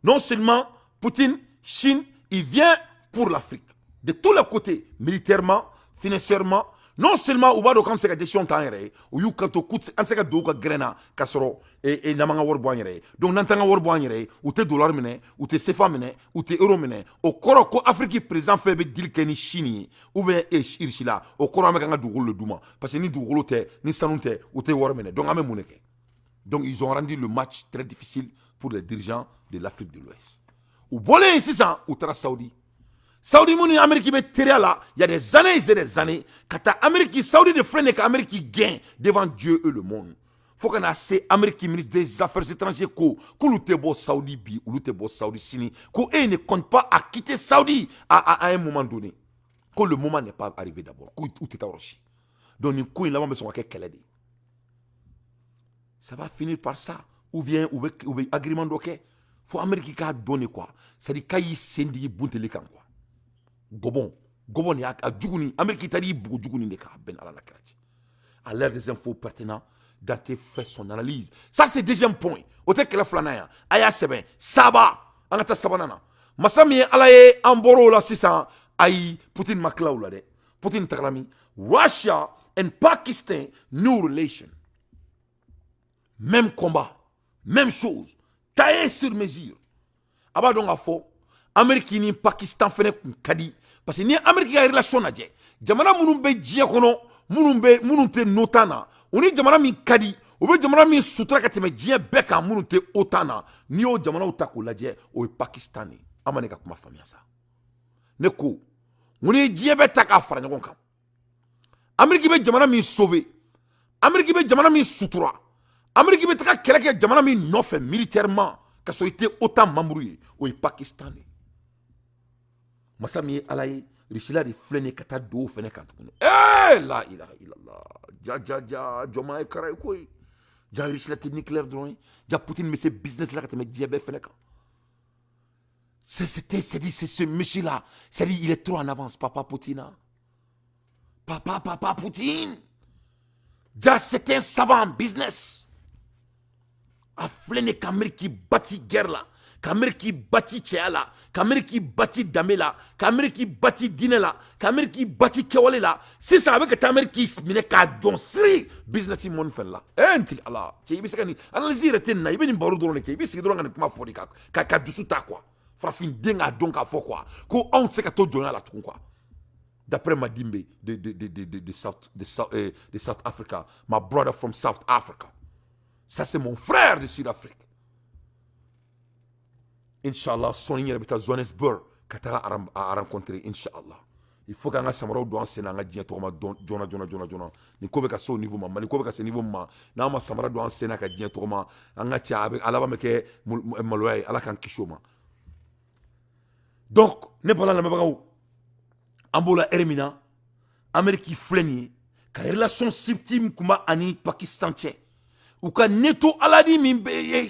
Non seulement Poutine, Chine, il vient pour l'Afrique. De tous les côtés, militairement, financièrement, non seulement u b'a dɔn k'an se ka décision t'an yɛrɛ ye, u y'u kanto k'u an se ka don u ka gɛrɛn na k'a sɔrɔ n'an m'an ka wari bɔ an yɛrɛ ye. Donc n'an t'an ka wari bɔ an yɛrɛ ye, u tɛ dollar minɛ, u tɛ CFA minɛ, u tɛ euro minɛ. O kɔrɔ ko Afrique président fɛn bɛ deal kɛ ni Chine ye ou bien Russie la, o kɔrɔ an bɛ k'an ka dugukolo de d'u ma. Parce que ni dugukolo tɛ, ni sanu tɛ, u tɛ wari minɛ. Donc an bɛ mun de kɛ? Donc ils ont rendu le match très difficile pour les dirigeants de l'Afrique de l'Ouest. U bɔlen yen sisan, u taara Saudi. Saudi muni Amérique be teriya la, il y a des années et des années. Kata Amérique, Saudi de freine que Amérique gagne devant Dieu et le monde. Faut qu'on a assez Amérique ministre des Affaires étrangères ko l'outé bo Saudi bi, ou l'outé bo Saudi sini, ko ne compte pas à quitter Saudi à un moment donné. Que le moment n'est pas arrivé d'abord. Ko ou t'es rochi. Donc ni ko il là besoin que kele de. Ça va finir par ça ou bien ou agreement doké. Faut Amérique ka donner quoi. Ça dit kayi sendi bunteli kan quoi. Gobon ni a djuguni Amérique tari bugu djuguni de ka ben ala nakarachi à l'air des infos pertinents Dante fait son analyse. Ça c'est deuxième point. Ote kele flana ya aya seben saba anata sabanana masami ala ye amboro la sisan ay Putin maklaw la de Putin taklami Russia and Pakistan new relation, même combat, même chose, taillé sur mesure. Aba donc a fo Amérique ni Pakistan fene kun kadi parce que ni Amérique a relation na je jamana munun be jiya kono munun te notana oni jamana min kadi o be jamana min sutura ka teme jiya be kan munun te otana ni o jamana uta ko laje o Pakistani amane ka kuma famiya sa ne ko muni jiya be ta ka fara ɲɔgɔn kan Amérique be jamana min sauver Amérique be jamana min sutura Amérique be ta ka kɛlɛ kɛ jamana min nɔfɛ militairement ka sɔrɔ ite OTAN membre ye o Pakistani masami alaye risila de flene kata do fene kan tukuni la ilaha illallah ja joma e kara koy ja risila te nucléaire drone ja Poutine mais c'est business la katame diabe fene kan c'est ce monsieur là c'est dit il est trop en avance papa Poutine papa Poutine ja c'est un savant business a flene qu'Amérique bâti guerre là qu'Amérique bâti tchéala, qu'Amérique bâti damela, qu'Amérique bâti dinela, qu'Amérique bâti kewale la. Si ça avec qu'Amérique mine ka don sri business mon fait là. Enti Allah. Tché ibi sekani analyse reten na ibi ni baru drone ke ibi sigi drone ngani kuma fodi ka dusu ta quoi. Frafin denga donc a fo quoi. Ko on sait ka to donna la tout quoi. D'après Madimbe de South Africa, my brother from South Africa. Ça c'est mon frère de Sud-Afrique. Inch'Allah, son yɛrɛ bɛ taa Johannesburg ka taga a rencontrer Inch'Allah. Il faut qu'an ka samaraw don an sen na an ka diɲɛ tɔgɔma joona. Nin ko bɛ ka se o niveau ma, Mali ko bɛ ka se niveau ma. N'an ma samara don an sen na ka diɲɛ tɔgɔma, an ka cɛ a laban bɛ kɛ maloya ye. Ala k'an kisi o ma. Donc, ne bala lamɛnbagaw, an b'o la heure min na, Amérique filɛ nin ye ka relation subtile kun b'a ani Pakistan cɛ. Ou ka neto aladi min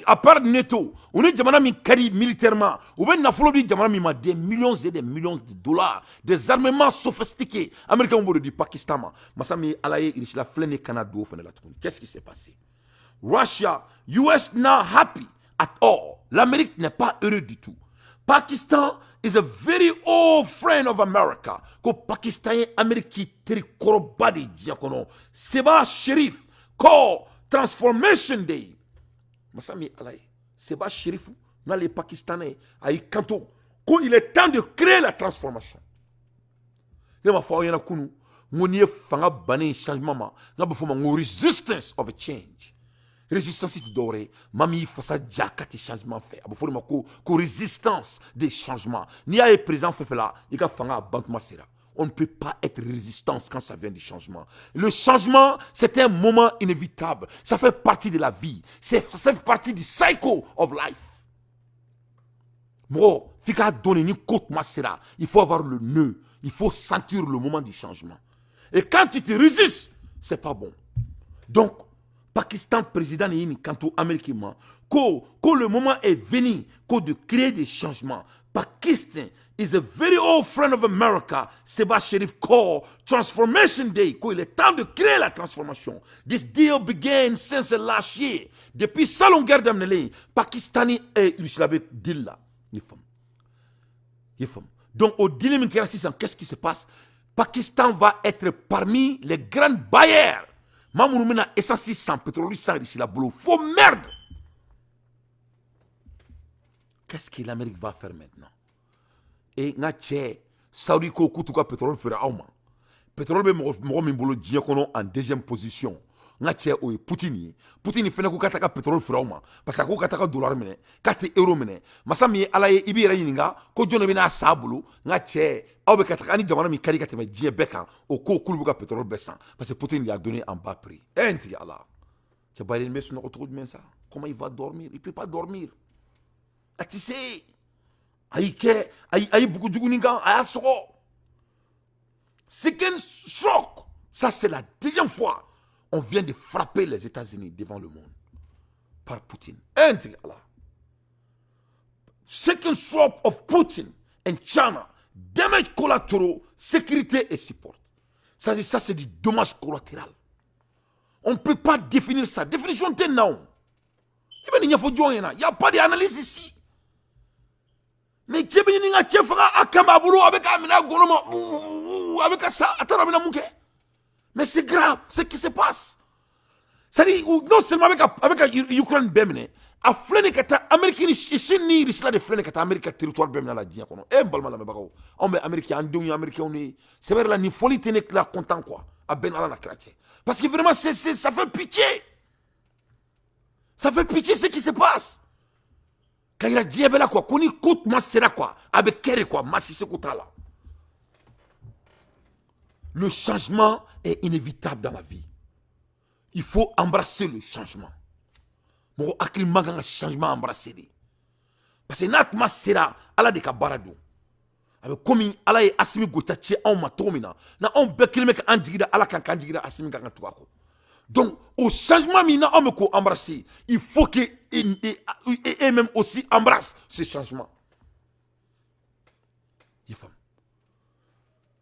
à part neto on est jamana min kadi militairement ou ben nafolo di jamana min ma des millions et des millions de dollars des armements sophistiqués américains ont du Pakistan ma masami alaye irishla flene Canada fene la tukuni. Qu'est-ce qui s'est passé? Russia US not happy at all. L'Amérique n'est pas heureux du tout Pakistan is a very old friend of America. Ko Pakistan Ameriki teri koroba de diakono. Seba Sherif ko Transformation Day. Masami alay. Seba Sherif na les Pakistanais ay kanto ko il est temps de créer la transformation. Ne ma fa yana kunu ngoni fanga bane changement ma na befo ma resistance of a change. Résistance est dorée. Mami fasa jakati changement fait. Abofo ma ko résistance des changements. Ni a présent fait là, il ka fanga bantement sera. On ne peut pas être résistant quand ça vient du changement. Le changement, c'est un moment inévitable. Ça fait partie de la vie. Ça fait partie du cycle of life. Bro, fika donner ni côte masera. Il faut avoir le nœud. Il faut sentir le moment du changement. Et quand tu te résistes, c'est pas bon. Donc, Pakistan président et kanto américain quand le moment est venu de créer des changements. Pakistan is a very old friend of America. Seba Sherif call Transformation Day. Quand il est temps de créer la transformation. This deal began since last year. Depuis sa longueur d'année, Pakistani et il deal là. Donc au deal qu'est-ce qui se passe? Pakistan va être parmi les grands bailleurs. Mamoumena essence sans pétrole sans ici la boulot. Faut merde. Qu'est-ce que l'Amérique va faire maintenant? Et na tché Saudi ko kutuka pétrole fera auma. Pétrole be mo min bolo djien kono en deuxième position. Na tché o Poutine. Poutine fena ko kataka pétrole fera auma. Parce que ko kataka dollar mene, kate euro mene. Masami alaye ibira yininga ko jone bina sabulu na tché aw be kataka ni jamana mi kari kateme djien beka o ko kulubuka pétrole baissant parce que Poutine lui a donné en bas prix. Enti Allah. C'est pas une messe sur autour de ça. Comment il va dormir? Il peut pas dormir. Tu sais, aïe beaucoup de gouningan, aïe soro. Second choc, ça c'est la deuxième fois on vient de frapper les États-Unis devant le monde par Poutine. Second shock of Putin and China, damage collateral, sécurité et support. Ça c'est du dommage collatéral. On ne peut pas définir ça. Définition de non. Il n'y a pas d'analyse ici. Mais tu mais c'est grave ce qui se passe. C'est-à-dire, non seulement avec l'Ukraine, a flâné que ta Américaine, ici, ni risque de flâner que ta Amérique territoire bemna la dia kono. Balma la mebako. On met Américain, Andouille, Américain, c'est vrai la ni folie tenait la content quoi. A ben ala na kratie. Parce que vraiment, ça fait pitié. Ça fait pitié ce qui se passe. Quand il a dit, ben là quoi, qu'on y coûte, moi c'est là quoi, avec kere quoi, moi si c'est là. Le changement est inévitable dans la vie. Il faut embrasser le changement. Mon akilima gang changement embrasser. Parce que n'atma sera ala de kabarado. Avec comme ala est asimi gotachi en matomina. Na on bekilme ka anjigida ala kan kanjigida asimi gang tuako. Donc, au changement, on peut embrasser. Il faut que et même aussi embrasse ce changement.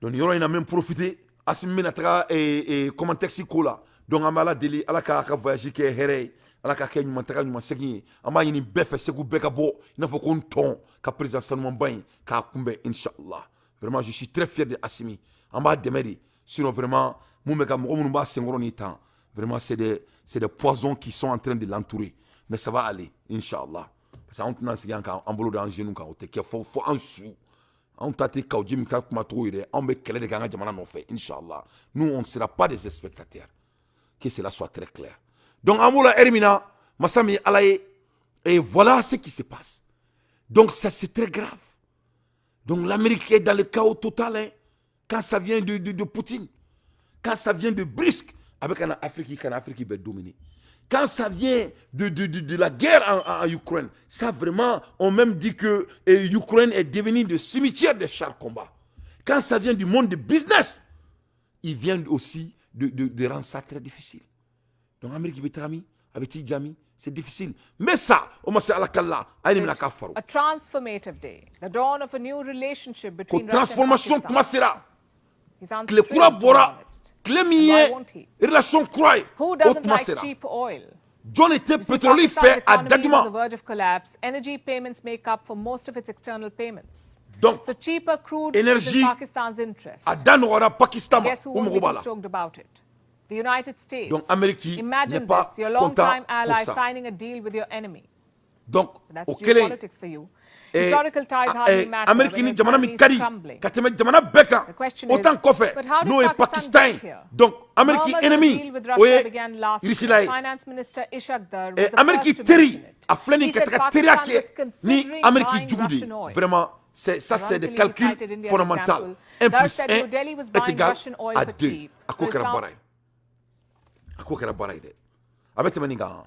Donc, il y aura même profité. Assimé n'a et comment texte là. Donc, on va la délai à la carte voyager qui est héré. À la carte, on va nous seguir. On va y aller beffe, c'est vous bekabo. Il ne faut qu'on tombe. Qu'à présent, seulement bain. Qu'à kumbe, Inch'Allah. Vraiment, je suis très fier de Assimi. On va démarrer. Sinon, vraiment, mon mec, mon bas, c'est un temps. Vraiment, c'est des poisons qui sont en train de l'entourer. Mais ça va aller, Inch'Allah. Parce qu'on a un boulot dans le genou, il faut un sou. On t'a dit qu'on va créer des gens qui fait, Inch'Allah. Nous, on ne sera pas des spectateurs. Que cela soit très clair. Donc, Amoula Hermina, Massami Alaye, et voilà ce qui se passe. Donc, ça, c'est très grave. Donc, l'Amérique est dans le chaos total, hein, quand ça vient de Poutine, quand ça vient de Brusque. Avec un Afrique qui va dominer. Quand ça vient de la guerre en Ukraine, ça vraiment, on même dit que l'Ukraine est devenue le cimetière des chars combat. Quand ça vient du monde du business, il vient aussi de rendre ça très difficile. Donc, l'Amérique avec Tidjami, c'est difficile. Mais ça, a transformative day, the dawn of a new relationship between Russia and transformation Pakistan. Le courant bora, relation croix. Who doesn't like cheap oil? John était pétrolier fait à Daduma. On the verge of collapse. Energy payments make up for most of its external payments. Donc, so cheaper crude énergie is in Pakistan's interest. À Danora, Pakistan. Guess who won't be stoked about it? The United States. Donc, Amérique Imagine pas this, your long-time content ally pour ça. signing a deal with your enemy. Donc, That's au Kélé, geopolitics for you. Historical ties hardly matter Amérique when ni your jamana economy mi is kadi crumbling. kateme jamana beka The question autant is, qu'on fait but how did nous et Pakistan Pakistan get here? donc Amérique Murmurs of ennemi deal with Russia began last year. Irisila Finance Minister Ishaq Dar was the Amérique first to teri mention it. a fleni He said kataka Pakistan was teriake ni considering Amérique buying jugudi Russian oil. vraiment c'est ça c'est des Ironically, he calculs cited India's fondamentaux example. 1 Dar plus said 1 New Delhi was est buying égal Russian oil à for 2 cheap. à So quoi it kera sounds- barai à quoi kera barai de avec maninga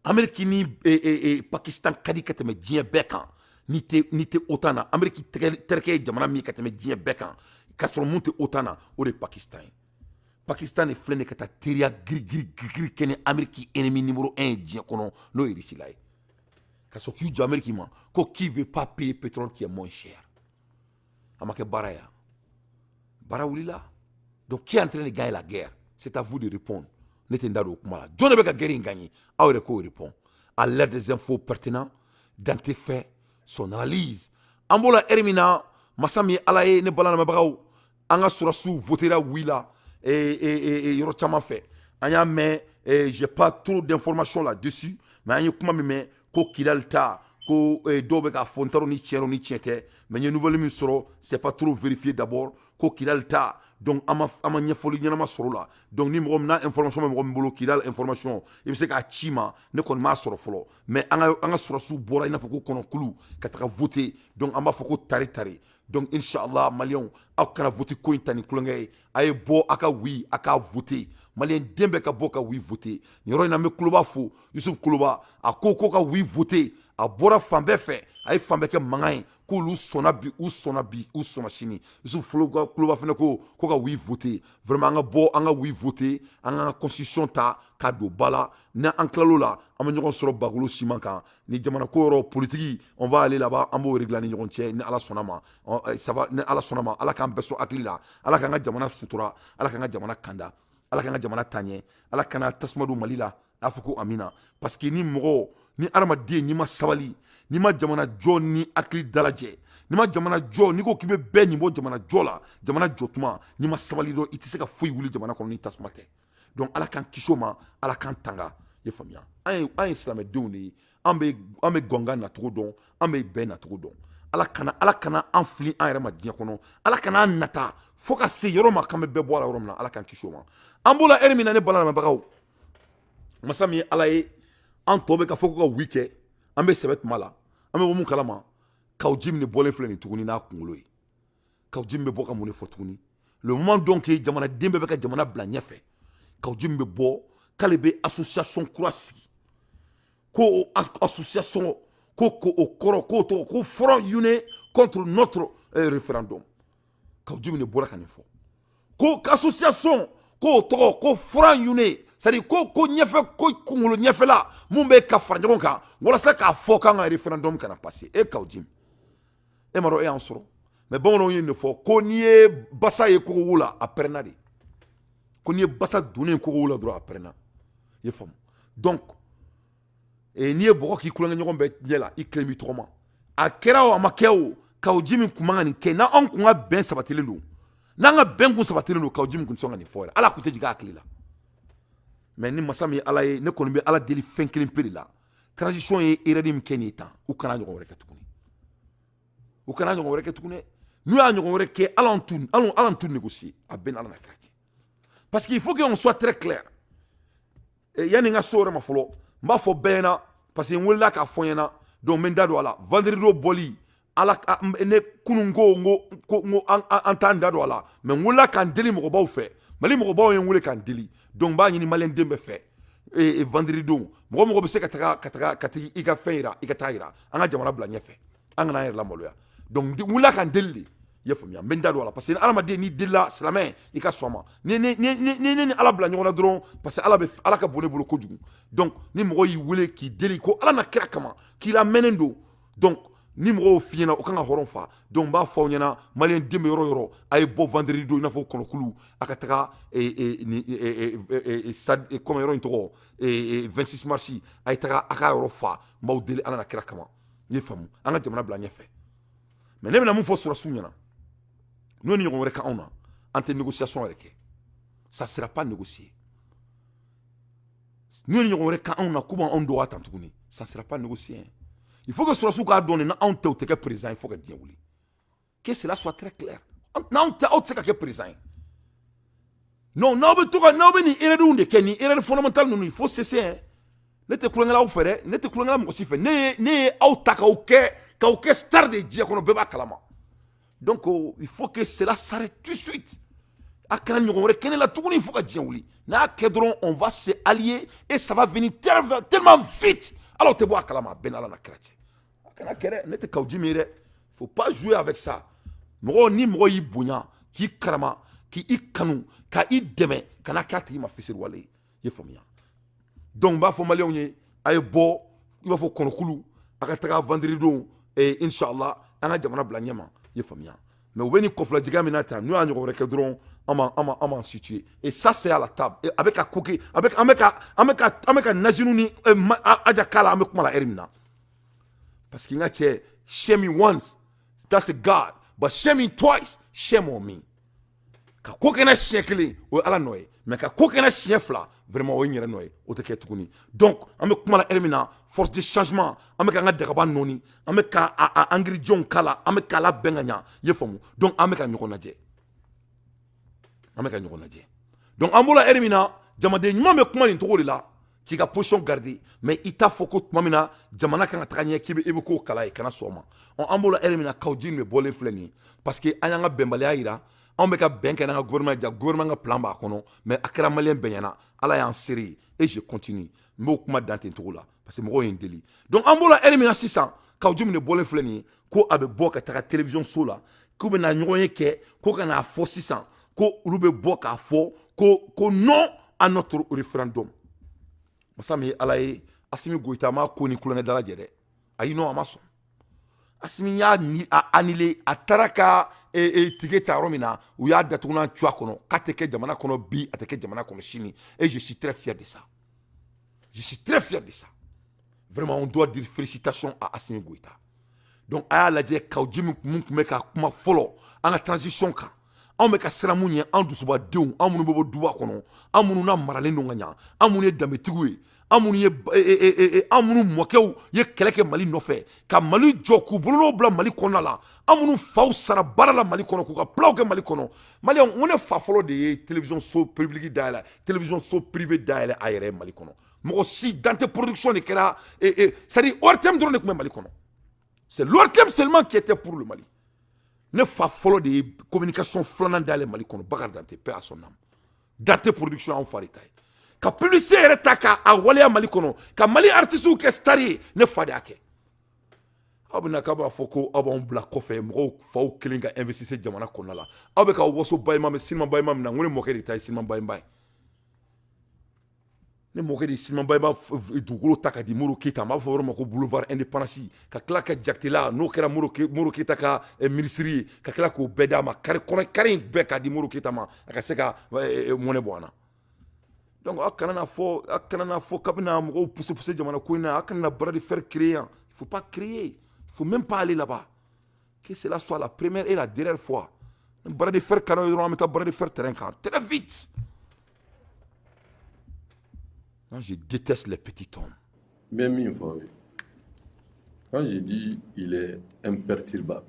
Amérique ni Pakistan kadi kateme dien bekan ni te otana Amérique terke jamana mi kateme dien bekan kasoro munte otana o de Pakistan Pakistan est flene kata teria gri kene Amérique ennemi numéro 1 dien kono no irisila kaso ki jo Amérique ma ko qui veut pas payer pétrole qui est moins cher amake baraya barawulila donc qui est en train de gagner la guerre c'est à vous de répondre n'etendaro kumala John be ka guerre gagner awre ko répond à l'aide des infos pertinents dans tes faits son analyse ambola ermina masami alaye ne balana mabagaw anga surasu votera wila yoro chama fait anya mais j'ai pas trop d'informations là-dessus mais anya kuma me ko kidalta ko dobe ka fontaro ni tiete mais une nouvelle min soro c'est pas trop vérifié d'abord ko kidalta donc ama nyefoli nyama soro la donc ni mo na information mo mbolo kidal information il se ka chima ne kon ma soro folo mais anga soro su bora ina foko kono kulu kataka voter donc amba foko tari donc inshallah malion akana voter ko intani kulongay ay bo aka wi aka voter malien dembe ka boka wi voter ni roina me kluba fo Yusuf Kuluba akoko ka wi voter a bora fambe fe ay fambe ke mangai ko lu sona bi ou sona chini Yusuf Kuluba fene ko ka wi voter vraiment anga wi voter anga constitution ta ka do bala na anklalo la am ñogon soro bagulu simanka ni jamana ko ro politique on va aller là-bas ambo régler ni ñogon tie ni ala sonama ça va ni ala sonama ala kan beso aklila ala kan jamana sutura ala kan jamana kanda ala kan jamana tanye ala kana tasmadu malila afuko amina parce que ni mogo ni armadie ni ma sabali ni ma jamana jo ni akli dalaje ni ma jamana jo ni ko kibe be ni mo jamana jo la jamana jotuma ni ma sabali do itise ka foyi wuli jamana ko ni tasmate donc ala kan kishoma ala kan tanga ye famia an islam de ni ambe gonga na togo don ambe be na togo don ala kana anfli an yɛrɛ ma diɲɛ kɔnɔ ala kana nata fo ka se yɔrɔ ma kan bɛ bɛɛ bɔ a la yɔrɔ min na ala kan kisi o ma an b'o la eri min na ne balamɛbagaw masa min ye ala ye an tɔ bɛ ka fɔ ko ka wi kɛ an bɛ sɛbɛ tuma la an bɛ bɔ mun kalama kaw ji min bɔlen filɛ nin tuguni n'a kunkolo ye kaw ji min bɛ bɔ ka mun de fɔ tuguni le moment donc jamanaden bɛɛ bɛ ka jamana bila ɲɛfɛ kaw ji min bɛ bɔ k'ale bɛ association kura sigi ko association ko o kɔrɔ ko to ko front uni contre notre référendum kaw ji min bɔra ka nin fɔ ko association ko tɔgɔ ko front uni c'est-à-dire ko ɲɛfɛ ko kunkolo ɲɛfɛla mun bɛ ka fara ɲɔgɔn kan walasa k'a fɔ k'an ka référendum kana passer kaw ji e ma dɔn e y'an sɔrɔ mais bamananw ye nin fɔ ko n'i ye basa ye kogo la a pɛrɛnna de ko n'i ye basa donnen kogo la dɔrɔn a pɛrɛnna i ye faamu donc n'i ye bɔgɔ k'i kulonkɛ ɲɔgɔn bɛɛ ɲɛ la i kelen b'i tɔgɔma a kɛra o a ma kɛ o kaw ji min kun man ka nin kɛ n'anw kun ka bɛn sabatilen don n'an ka bɛn kun sabatilen don kaw ji min kun tɛ sɔn ka nin fɔ yɛrɛ ala kun tɛ jigin a hakili la mais ni masa min ye ala ye ne kɔni bɛ ala deli fɛn kelen pe de la transition ye erreur min kɛ nin ye tan u kana ɲɔgɔn wɛrɛ kɛ tuguni u kana ɲɔgɔn wɛrɛ kɛ tuguni n'u y'a ɲɔgɔn wɛrɛ kɛ ala t'u négocier a bɛn ala na kɛra cɛ parce qu'il faut qu'on soit très clair yanni n ka so yɛrɛ ma fɔlɔ n b'a fɔ bɛɛ ɲɛna parce que n wulila k'a fɔ n ɲɛna donc n bɛ n da don a la vendredi bɔli ala ne kunun ko an t'an da don a la mais n wulila k'an deli mɔgɔbaw fɛ mali mɔgɔbaw ye n wele k'an deli donc n b'a ɲini maliyɛn den bɛɛ fɛ vendredi don mɔgɔ bɛ se ka taga i ka fɛn yira i ka taa yira an ka jamana bila ɲɛfɛ an kana an yɛrɛ lamaloya donc n wulila k'an deli de i y'a faamuya n bɛ n da don a la parce que adamaden n'i delila silamɛ i ka sɔn a ma ni ala bila ɲɔgɔn na dɔrɔn parce que ala ka bon ne bolo kojugu donc ni mɔgɔ y'i wele k'i deli ko ala na kira kama k'i lamɛnnen don donc ni mɔgɔw f'i ɲɛna o kan ka hɔrɔn fa donc n b'a fɔ aw ɲɛna maliyɛn den bɛ yɔrɔ o yɔrɔ a ye bɔ vendredi don i n'a fɔ kɔnɔkulu a ka taga comme yɔrɔ in tɔgɔ 26 mars a ye taga a ka yɔrɔ fa n b'aw deli ala na kira kama n ye faamu an ka jamana bila ɲɛfɛ mais ne bɛna mun fɔ sɔrɔsiw ɲɛna n'o ni ɲɔgɔn wɛrɛ ka anw na an tɛ négociation yɛrɛ kɛ ça sera pas négocié n'o ni ɲɔgɔn wɛrɛ ka anw na k'u b'anw dɔgɔya tan tuguni ça sera pas négocié il faut que sɔrɔsiw k'a dɔn na anw tɛ u tɛ kɛ président il faut que diɲɛ wuli que cela soit très clair n'anw tɛ aw tɛ se ka kɛ président ye non n'aw bɛ to ka n'aw bɛ nin erreur de kɛ nin erreur fondamentale ninnu il faut cesser hein ne tɛ kulonkɛla aw fɛ dɛ ne tɛ kulonkɛla mɔgɔ si fɛ ne ye aw ta k'aw kɛ star de diɲɛ kɔnɔ bɛɛ b'a kalama donc il faut que cela s'arrête tout de suite a kana ɲɔgɔn wɛrɛ kɛ ne la tuguni il faut ka diɲɛ wuli n'a kɛ dɔrɔn on va se allier et ça va venir tellement vite alors tɛ bɔ a kalama bɛn n'ala na kira cɛ a kana kɛ dɛ ne tɛ kaw ji min ye dɛ faut pas jouer avec ça mɔgɔ ni mɔgɔ y'i bonya k'i karama k'i kanu ka i dɛmɛ kana k'a tigi ma fisiriwale ye i ye faamuya donc n b'a fɔ maliyɛnw ye a ye bɔ i b'a fɔ kɔnɔkulu a ka taga vendredi don inshallah an ka jamana bila ɲɛma i ye faamuya mais u bɛ nin kɔfilajigɛ min na tan n'u y'a ɲɔgɔn wɛrɛ kɛ dɔrɔn an m'en situer et ça c'est à la table a bɛ ka ko kɛ an bɛ ka nazinu ni aja kala an bɛ kuma la heure min na parce que n ka cɛ shame me once that's a God but shame me twice shame on me ka ko kɛ n na siɲɛ kelen o ye ala nɔ ye mais ka ko kɛ n na siɲɛ fila vraiment o ye n yɛrɛ nɔ ye o tɛ kɛ tuguni donc an bɛ kuma la heure min na force de changement an bɛ k'an ka dagaba nɔɔni an bɛ ka angiridenw k'a la an bɛ k'a labɛn ka ɲa i ye faamu donc an bɛ ka ɲɔgɔn lajɛ donc an b'ola heure min na jamaden ɲuman bɛ kuma nin cogo de la k'i ka position garder mais i t'a fɔ ko tuma min na jamana kan ka taga ɲɛ k'i bɛ k'o kala ye kana sɔn o ma an b'ola heure min na kaw ji nin bɛ bɔlen filɛ nin ye parce que an y'an ka bɛnbaliya yira anw bɛ ka bɛn kɛ n'an ka gouvernement ja gouvernement ka plan b'a kɔnɔ mais a kɛra maliyɛn bɛɛ ɲɛna ala y'an seere ye et je continue n b'o kuma dan ten cogo la parce que mɔgɔw ye n deli donc an b'ola heure min na sisan kaw ji min de bɔlen filɛ nin ye ko a bɛ bɔ ka taga télévision so la k'u bɛ na ɲɔgɔn ye kɛ ko ka n'a fɔ sisan ko olu bɛ bɔ k'a fɔ ko non à notre référendum masa min ye ala ye Asimi Goïta ma ko ni kulonkɛ dala jɛ dɛ ayi non a ma sɔn Asimi y'a annulé a taara ka tige ta yɔrɔ min na u y'a datugunan cu a kɔnɔ k'a tɛ kɛ jamana kɔnɔ bi a tɛ kɛ jamana kɔnɔ sini et je suis très fier de ça vraiment on doit dire félicitations à Asimi Goïta donc a y'a lajɛ kaw ji min tun bɛ ka kuma fɔlɔ an ka transition kan anw bɛ ka siran mun ɲɛ an dusubadenw an minnu bɛ bɔ duba kɔnɔ an minnu na maralen don ka ɲa an minnu ye danbetigiw ye an minnu mɔkɛw ye kɛlɛ kɛ mali nɔfɛ ka mali jɔ k'u bolonɔw bila mali kɔnɔna la an minnu faw sara baara la mali kɔnɔ k'u ka plaw kɛ mali kɔnɔ maliyɛnw n ko ne fa fɔlɔ de ye télévision so publique dayɛlɛ télévision so privé dayɛlɛ a yɛrɛ ye mali kɔnɔ mɔgɔ si dante production de kɛra c'est à dire ORTM dɔrɔn de tun bɛ mali kɔnɔ c'est l'ORTM seulement qui était pour le Mali ne fa fɔlɔ de ye communication filanan dayɛlɛ mali kɔnɔ Bakari Dante paix à son âme Dante production anw fa de ta ye ka publicité yɛrɛ ta k'a waleya mali kɔnɔ ka mali artistes kɛ star ye ne fa de y'a kɛ aw bɛ na k'a b'a fɔ ko aw b'anw bila kɔfɛ mɔgɔw faw kelen ka investir jamana kɔnɔna la aw bɛ k'aw waso bayɛlɛma mɛ Sinima Bayɛlɛma min na n ko ne mɔkɛ de ta ye Sinima Bayɛlɛma ye ne mɔkɛ de ye Sinima Bayɛlɛma dugukolo ta ka di Modibo Keyita ma a b'a fɔ yɔrɔ ma ko boulevard indépendance ka tila ka Jakitela n'o kɛra Modibo Keyita ka ministre ye ka tila k'o bɛɛ d'a ma kari in bɛɛ k'a di Modibo Keyita ma a ka se ka mɔnɛ bɔ an na donc a kana n'a fɔ kabini mɔgɔw pousser jamana ko in na a kana na bras de fer créer yan il faut pas créer il faut même pas aller là-bas que cela soit la première et la dernière fois bras de fer kana dɔrɔn an bɛ taa bras de fer terrain kan très vite. Non, je déteste les petits hommes. Même une fois, oui. Quand je dis il est imperturbable,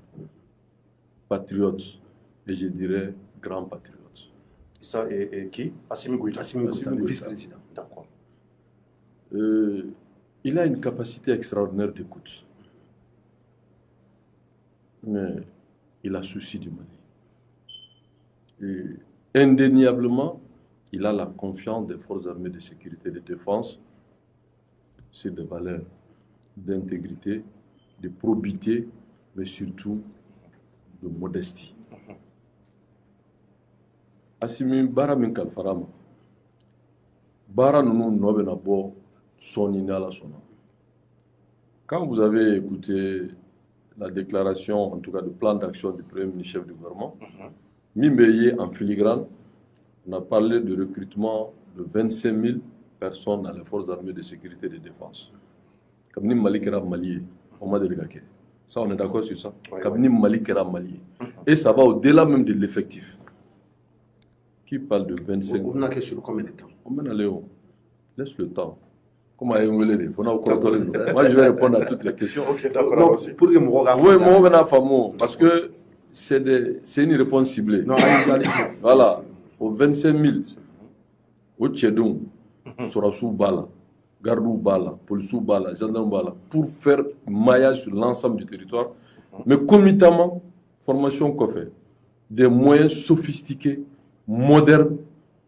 patriote, et je dirais grand patriote. Ça, et qui? Assimi Goïta, le vice-président. D'accord. Il a une capacité extraordinaire d'écoute. Mais il a souci du Mali. Et indéniablement, il a la confiance des forces armées de sécurité et de défense sur des valeurs d'intégrité, de probité, mais surtout de modestie. Assimi bara min kalfarama bara nunu nobe na bo soni na la sona. Quand vous avez écouté la déclaration, en tout cas, du plan d'action du Premier ministre chef du gouvernement. Mimbeye en filigrane, on a parlé de recrutement de 25 000 personnes dans les forces armées de sécurité et de défense. Comme ni Mali Kera Mali, on m'a délégué. Ça, on est d'accord sur ça. Comme ni Mali Kera Mali. Et ça va au-delà même de l'effectif. Qui parle de 25 000? On a question sur combien de temps? On va aller où? Laisse le temps. Comment est-ce que moi, je vais répondre à toutes les questions. Ok, d'accord. Pour que oui, moi, parce que c'est une réponse ciblée. Non, voilà, aux 25 000, au Tchédoum, Sorasou Bala, Gardou Bala, Polisou Bala, Gendarme Bala, pour faire maillage sur l'ensemble du territoire, mais concomitamment, formation qu'on fait, des moyens sophistiqués, modernes,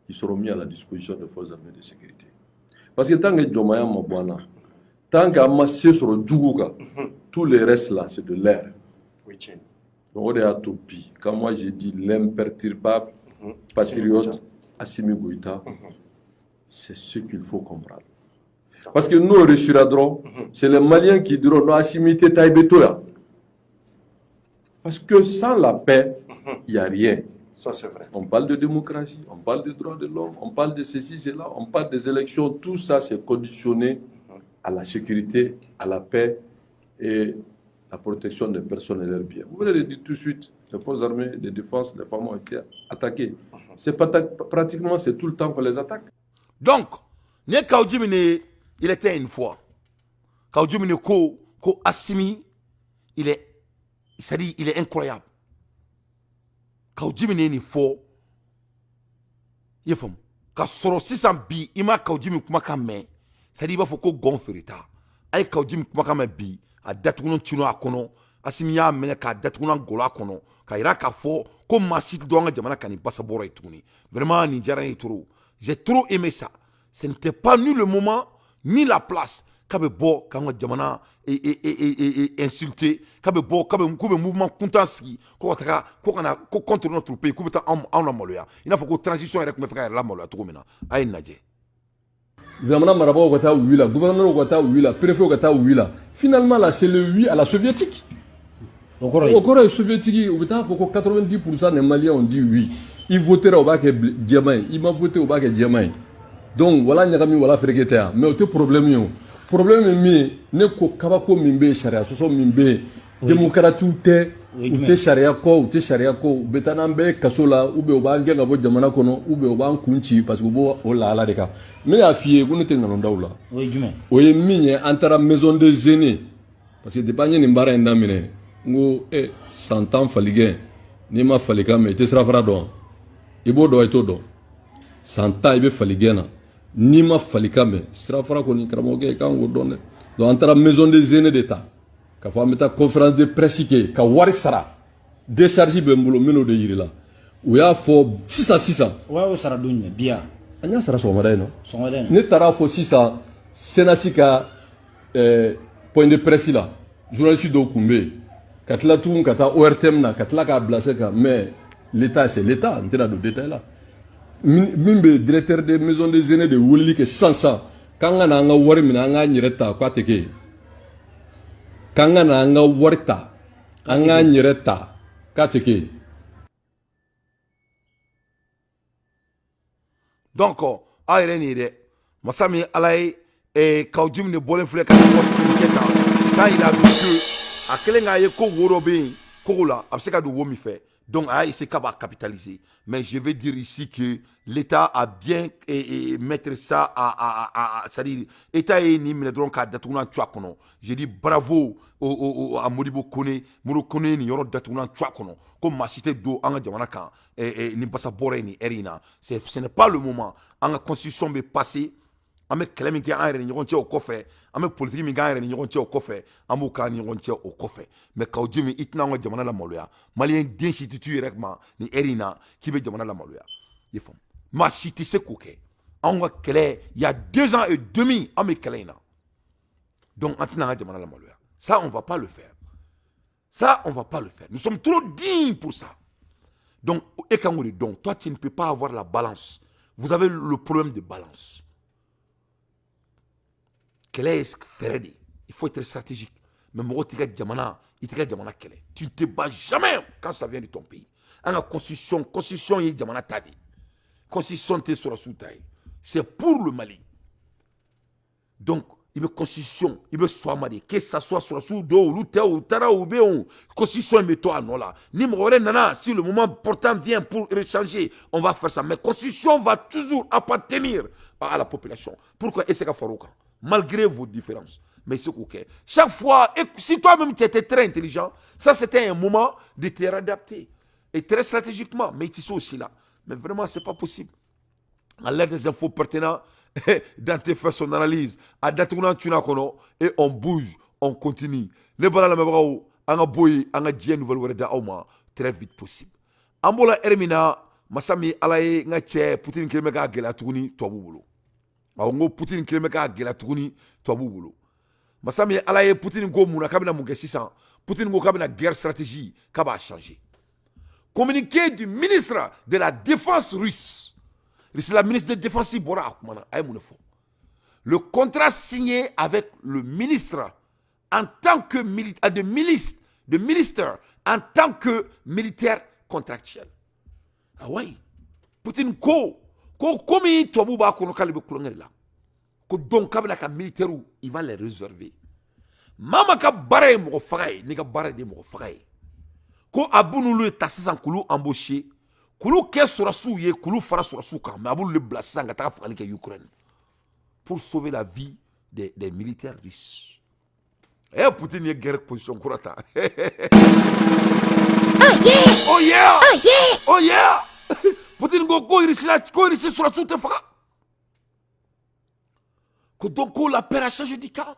qui seront mis à la disposition des forces armées de sécurité. Parce que tant que Djomaya Mabouana, tant qu'à masser sur le Djougouka, tout le reste là, c'est de l'air. Donc, quand moi j'ai dit l'imperturbable patriote Assimi Goïta, c'est ce qu'il faut comprendre. Parce que nous, Ressuradron, c'est les Maliens qui diront non, Assimi Taïbetoya. Parce que sans la paix, il n'y a rien. Ça, c'est vrai. On parle de démocratie, on parle des droits de l'homme, on parle de ceci, cela, on parle des élections. Tout ça, c'est conditionné à la sécurité, à la paix et la protection des personnes et leurs biens. Vous venez de dire tout de suite, les forces armées de défense, les femmes ont été attaquées. Pratiquement, c'est tout le temps qu'on les attaque. Donc, ne Kaoudjimine, il était une fois. Kaoudjimine ko Assimi, il est incroyable. Kaoudjimine ni fo. Yefom. Ka soro sisan bi ima Kaoudjimine kuma kan mɛ. C'est-à-dire il va faut ko gon ferita. Ay Kaoudjimine kuma kan mɛ bi a datugunan chino a kono. Assimi y'a minɛ k'a datugunan golo a kono. Ka yira k'a fɔ ko maa si tɛ don an ka jamana kan ni basabɔrɔ ye tuguni. Vraiment nin diyara n ye trop. J'ai trop aimé ça. Ce n'était pas ni le moment ni la place. Kabe bo kanga jamana insulté kabe bo kabe mouvement content ski ko contre notre pays ko beta en la maloya il faut que transition rek me faire la maloya to mina ay naje zamana marabo ko ta wila gouverneur ko ta wila préfet ko ta wila finalement là c'est le oui à la soviétique au Corée soviétique au beta faut que 90% des Maliens ont dit oui ils voteraient au bac diamant ils m'a voté au bac diamant donc voilà nyagami voilà fréqueta mais au problème yo problème est mis ne ko kabako mimbe charia soso mimbe démocratie ou te charia ko betanambe kasola ou be obange ngabo jamana kono ou be oban kunchi parce que bo o la ala de ka mais ya fie ko ne te ngano ndawla o ye minye antara maison des aînés parce que dépendant ni mbara ndamine ngo 100 ans faligé ni ma falika mais te sera fara don ibo do eto do 100 ans ibe faligé na ni ma falika me sira fara ko ni karamoke kan go donne do antara maison des aînés d'état ka fa meta conférence de presse ke ka wari sara décharge be mbulo meno de yirila o ya fo 600 wa o sara dunye bia anya sara so mara no ne tara fo 600 senasi ka point de presse là journaliste do kumbe katla tun kata ORTM na katla ka blaser ka mais l'état c'est l'état ntena do détail là mimbe directeur de maison des aînés de wuli ke sansa kanga na nga wari mina nga nyireta kwa teke kanga na nga warta anga nyireta ka teke donc a yɛrɛ nin ye dɛ masa min ala ye Kaoudjimine bɔlen filɛ ka kɛ tan k'a yira que a kelen k'a ye ko wo dɔ bɛ yen kogo la a bɛ se ka don wo min fɛ. Donc, c'est qu'à capitaliser. Mais je veux dire ici que l'État a bien mettre ça c'est-à-dire, l'État est ni minedron ka datuna tchakono. Je dis bravo à Modibo Kone, Modibo Kone ni yoro datuna tchakono. Comme ma cité do anga jamana kan ni basa bore ni erina. Ce n'est pas le moment. Anga constitution be passé. An bɛ kɛlɛ min kɛ an yɛrɛ ni ɲɔgɔn cɛ o kɔfɛ an bɛ politiki min kɛ an yɛrɛ ni ɲɔgɔn cɛ o kɔfɛ an b'o k'an ni ɲɔgɔn cɛ o kɔfɛ mais Kaoudjimine i tɛna an ka jamana la maloya maliyɛn den si tɛ t'u yɛrɛ ma ni ɛri in na k'i bɛ jamana la maloya i faamu maa si tɛ se k'o kɛ anw ka kɛlɛ il y a 2 ans et demi an bɛ kɛlɛ in na donc an tɛna an ka jamana la maloya ça on va pas le faire ça on va pas le faire nous sommes trop dignes pour ça donc et quand on est donc toi tu ne peux pas avoir la balance vous avez le problème de balance. Quel est fɛrɛ de il faut être stratégique mais mɔgɔ t'i ka jamana il te jamana kele. Tu ne te bats jamais quand ça vient de ton pays. La constitution est jamana tadi. Constitution te sur la soutaille. C'est pour le Mali. Donc, il veut constitution, il veut soit mari, que ça soit sur la sous d'eau, ou tara ou béon, constitution est toi non là. Ni nana, si le moment important vient pour échanger, on va faire ça. Mais constitution va toujours appartenir à la population. Pourquoi? Et c'est qu'à Farouka, malgré vos différences. Mais c'est ok. Chaque fois, et si toi-même tu étais très intelligent, ça c'était un moment de te réadapter. Et très stratégiquement, mais tu sais aussi là. Mais vraiment, c'est pas possible. À l'aide des infos pertinentes, Dante fait son analyse. À Datouna Tunakono, et on bouge, on continue. Ne bala la mebrao, anga boy, anga dien nouvelle wéreda auma, très vite possible. Ambola Hermina, Masami alaye ngache, Poutine kilemeka gela tuguni, toi boubolo. Aongo Poutine kilemeka gela tuguni, toi boubolo. Masami alaye Poutine go mouna kabina mouke 600, Poutine go kabina guerre stratégie, kaba a changé. Communiqué du ministre de la Défense russe. C'est la ministre de la Défense Bora. Le contrat signé avec le ministre en tant que ministre en tant que militaire contractuel. Ah oui. Poutine comme il tobuba kono kalibe kulongela. Ko donc kabla ka militaire il va les réserver. Mama ka bare mo fagay ni ka bare de mo fagay. Ko abunu le tasisan kulu embauché. Kulu ke surasu ye kulu fara surasu kan mais abulu le blassa nga ta fali ke Ukraine pour sauver la vie des militaires russes. Et Poutine est guerre position kurata. Oh yeah! Oh yeah! Oh yeah! Poutine go irisi surasu te faka. Ko donc la paix a changé du cas.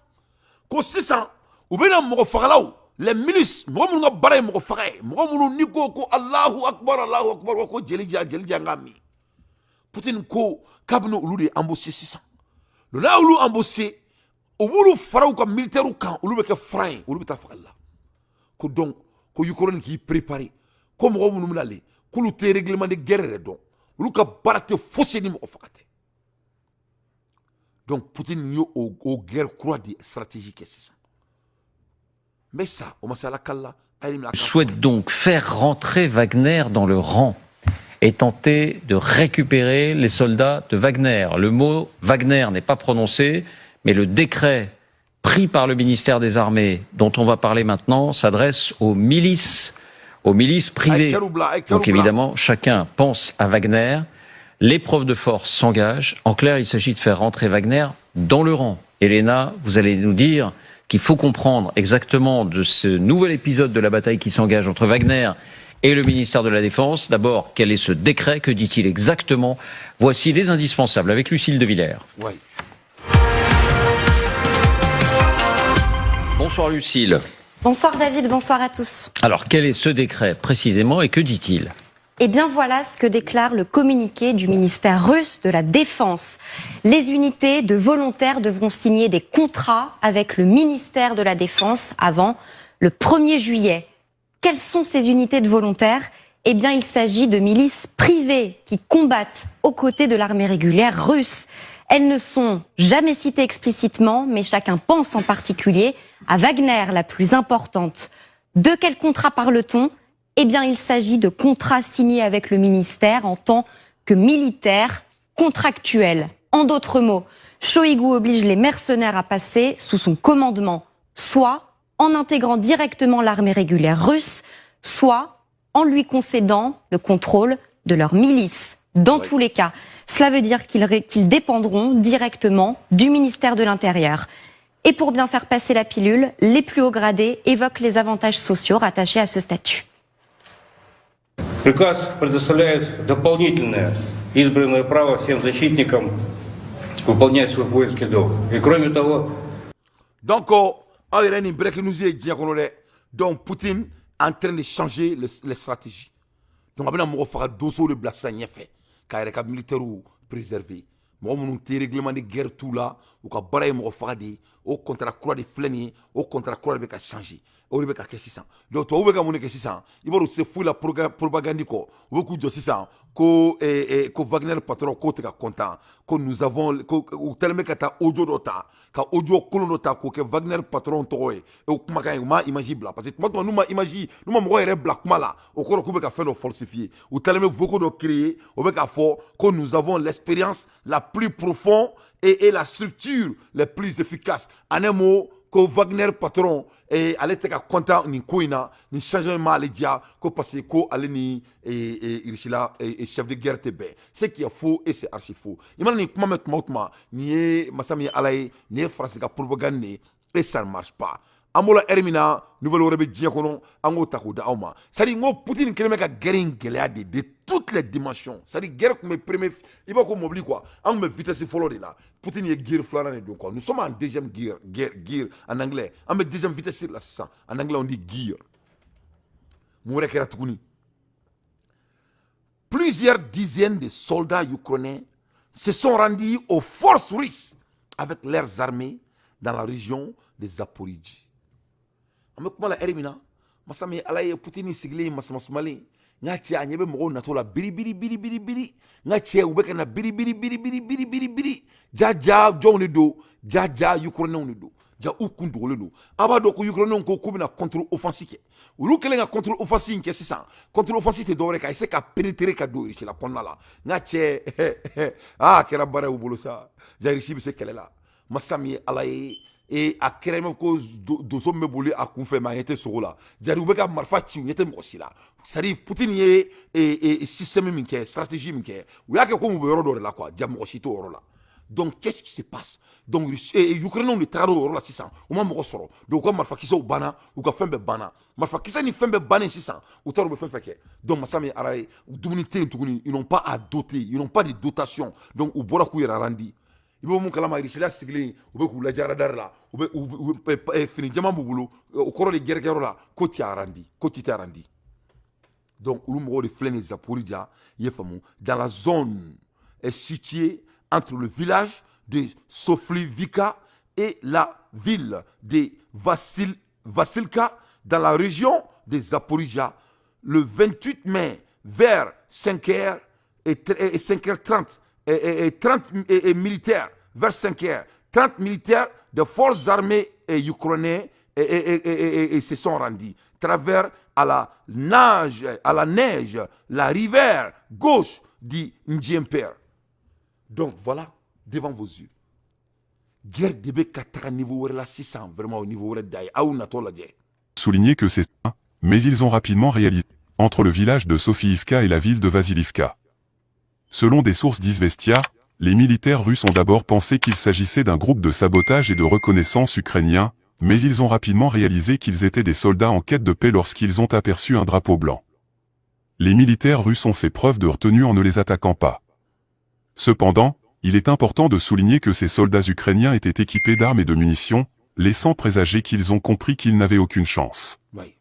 Ko 600 ou bien mo fagalaw les milices, moi mon baray mo fagay, moi mon niko ko Allahu akbar ko jelija ngami. Poutine ko kabno ulu de embauché 600. Le là ulu embauché, ulu faraw ko militaire kan ulu be ke frein, ulu be ta fagala. Ko donc ko Ukraine qui préparé, ko mo mon mulale, ko lu te règlement de guerre donc, ulu ka barate faussé ni mo fakate. Donc Poutine yo au guerre croix de stratégique et 600. Mais ça, souhaite donc faire rentrer Wagner dans le rang et tenter de récupérer les soldats de Wagner. Le mot Wagner n'est pas prononcé, mais le décret pris par le ministère des Armées, dont on va parler maintenant, s'adresse aux milices privées. Donc évidemment, chacun pense à Wagner. L'épreuve de force s'engage. En clair, il s'agit de faire rentrer Wagner dans le rang. Elena, vous allez nous dire qu'il faut comprendre exactement de ce nouvel épisode de la bataille qui s'engage entre Wagner et le ministère de la Défense. D'abord, quel est ce décret? Que dit-il exactement? Voici les indispensables avec Lucille de Villers. Ouais. Bonsoir Lucille. Bonsoir David, bonsoir à tous. Alors, quel est ce décret précisément et que dit-il? Eh bien voilà ce que déclare le communiqué du ministère russe de la Défense. Les unités de volontaires devront signer des contrats avec le ministère de la Défense avant le 1er juillet. Quelles sont ces unités de volontaires? Eh bien il s'agit de milices privées qui combattent aux côtés de l'armée régulière russe. Elles ne sont jamais citées explicitement, mais chacun pense en particulier à Wagner, la plus importante. De quel contrat parle-t-on? Eh bien, il s'agit de contrats signés avec le ministère en tant que militaires contractuels. En d'autres mots, Shoigu oblige les mercenaires à passer sous son commandement, soit en intégrant directement l'armée régulière russe, soit en lui concédant le contrôle de leurs milices. Dans tous les cas, cela veut dire qu'ils dépendront directement du ministère de l'Intérieur. Et pour bien faire passer la pilule, les plus hauts gradés évoquent les avantages sociaux rattachés à ce statut. Приказ предоставляет дополнительное избранное право всем защитникам выполнять свой воинский долг. И кроме того... Donc, donc Poutine est en train de changer les stratégies. Donc, il y a un dosso de blassa fait, car il y a un militaire préservé. Il y a un règlement de guerre tout là, u ka baara ye mɔgɔ faga de ye o contrat kura de filɛ nin ye o contrat kura de bɛ ka changer o de bɛ ka kɛ sisan donc tubabu bɛ ka mun de kɛ sisan i b'a dɔn u tɛ se foyi la propagande kɔ u bɛ k'u jɔ sisan ko ko Wagner patron k'o tɛ ka content ko nous avons ko u tɛlen bɛ ka taa audio dɔ ta ka audio kolon dɔ ta k'o kɛ Wagner patron tɔgɔ ye o kumakan ye u ma image bila parce que tuma n'u ma image n'u ma mɔgɔ yɛrɛ bila kuma la o kɔrɔ k'u bɛ ka fɛn dɔ falsifier u tɛlen bɛ vocaux dɔ créer o bɛ k'a fɔ ko nous avons l'expérience la plus profonde et la structure les plus efficaces en un mot ko Wagner patron ale tɛ ka content nin ko in na nin changement ma ale diya ko parce que ko ale ni Irisila chef de guerre tɛ bɛn ce qui est faux et c'est archi faux i mana nin kuma mɛn tuma o tuma nin ye masa min ye Ala ye nin ye faransi ka propagande de ye et ça ne marche pas an b'ola heure min na nouvelle wɛrɛ bɛ diɲɛ kɔnɔ an k'o ta k'o da aw ma c'est à dire n ko Poutine kɛlen bɛ ka guerre in gɛlɛya de toutes les dimensions c'est à dire guerre tun bɛ premier i b'a ko mobili quoi an tun bɛ vitesse fɔlɔ de la Poutine ye guerre filanan de don quoi nous sommes en deuxième guerre en anglais an bɛ deuxième vitesse la sisan en anglais on dit guerre mun wɛrɛ kɛra tuguni plusieurs dizaines de soldats ukrainiens se sont rendus aux forces russes avec leurs armées dans la région de Zaporijie. An bɛ kuma la heure min na masa min Ala ye Poutine sigilen masamasumalen n ka cɛ a ɲɛ bɛ mɔgɔw natɔ la biribiri n ka cɛ u bɛ ka na biribiri ja jɔnw de don ja Ukrainiens de don ja u kun dogolen don a b'a dɔn ko Ukrainiens ko k'u bɛna contre offensive kɛ olu kɛlen ka contre offensive kɛ sisan contre offensive tɛ dɔwɛrɛ ka essayer ka pénétrer ka don Russie la kɔnɔna la n ka cɛ a kɛra baara y'u bolo sa ja Russie bɛ se kɛlɛ la masa min ye Ala ye a kɛra in ko donso min bɛ boli a kun fɛ mais a ɲɛ tɛ sogo la jari u bɛ ka marifa ci u ɲɛ tɛ mɔgɔ si la c'est à dire Poutine ye système min kɛ stratégie min kɛ u y'a kɛ komi u bɛ yɔrɔ dɔ de la quoi ja mɔgɔ si t'o yɔrɔ la donc qu'est-ce qui se passe donc Ukrainiens de taara o yɔrɔ la sisan u ma mɔgɔ sɔrɔ donc u ka marifakisɛw banna u ka fɛn bɛɛ banna marifakisɛ ni fɛn bɛɛ bannen sisan u taara u bɛ fɛn fɛn kɛ donc masa min Ala ye dumuni tɛ yen tuguni ils n'ont pas à doter ils n'ont pas de dotation donc u bɔra k'u yɛrɛ rendi i bɛ mun kalama Russie sigilen u bɛ k'u lajɛ radar la u bɛ fini jama b'u bolo o kɔrɔ de gɛrɛkɛyɔrɔ la ko ti arandi ko ti tɛ arandi donc olu mɔgɔw de filɛ nin Zaporijia i ye faamu dans la zone située entre le village de Soflivka et la ville de Vassilka dans la région de Zaporijia le 28 mai vers 5h et 5h30 et 30 militaires vers 5h 30 militaires de forces armées ukrainiennes et se sont rendus travers à la neige la rivière gauche du Dniepr. Donc voilà devant vos yeux guerre de bɛ ka taga niveau wɛrɛ la sisan vraiment au niveau wɛrɛ da ye aw natɔ lajɛ. Souligner que c'est ça, mais ils ont rapidement réalisé entre le village de Sofiyivka et la ville de Vasilivka. Selon des sources d'Izvestia, les militaires russes ont d'abord pensé qu'il s'agissait d'un groupe de sabotage et de reconnaissance ukrainien, mais ils ont rapidement réalisé qu'ils étaient des soldats en quête de paix lorsqu'ils ont aperçu un drapeau blanc. Les militaires russes ont fait preuve de retenue en ne les attaquant pas. Cependant, il est important de souligner que ces soldats ukrainiens étaient équipés d'armes et de munitions, laissant présager qu'ils ont compris qu'ils n'avaient aucune chance. Oui.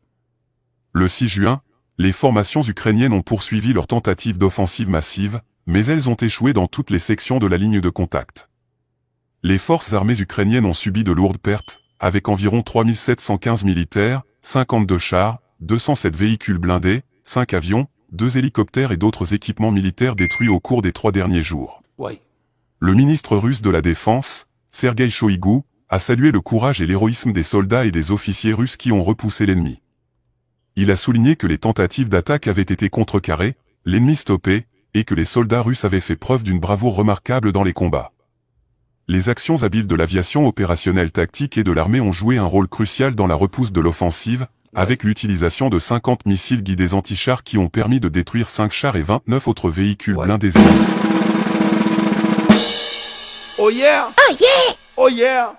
Le 6 juin, les formations ukrainiennes ont poursuivi leur tentative d'offensive massive, mais elles ont échoué dans toutes les sections de la ligne de contact. Les forces armées ukrainiennes ont subi de lourdes pertes, avec environ 3715 militaires, 52 chars, 207 véhicules blindés, 5 avions, 2 hélicoptères et d'autres équipements militaires détruits au cours des 3 derniers jours. Oui. Le ministre russe de la Défense, Sergueï Shoïgu, a salué le courage et l'héroïsme des soldats et des officiers russes qui ont repoussé l'ennemi. Il a souligné que les tentatives d'attaque avaient été contrecarrées, l'ennemi stoppé, et que les soldats russes avaient fait preuve d'une bravoure remarquable dans les combats. Les actions habiles de l'aviation opérationnelle tactique et de l'armée ont joué un rôle crucial dans la repousse de l'offensive, avec l'utilisation de 50 missiles guidés anti-chars qui ont permis de détruire 5 chars et 29 autres véhicules blindés. Oh yeah! Oh yeah! Oh yeah!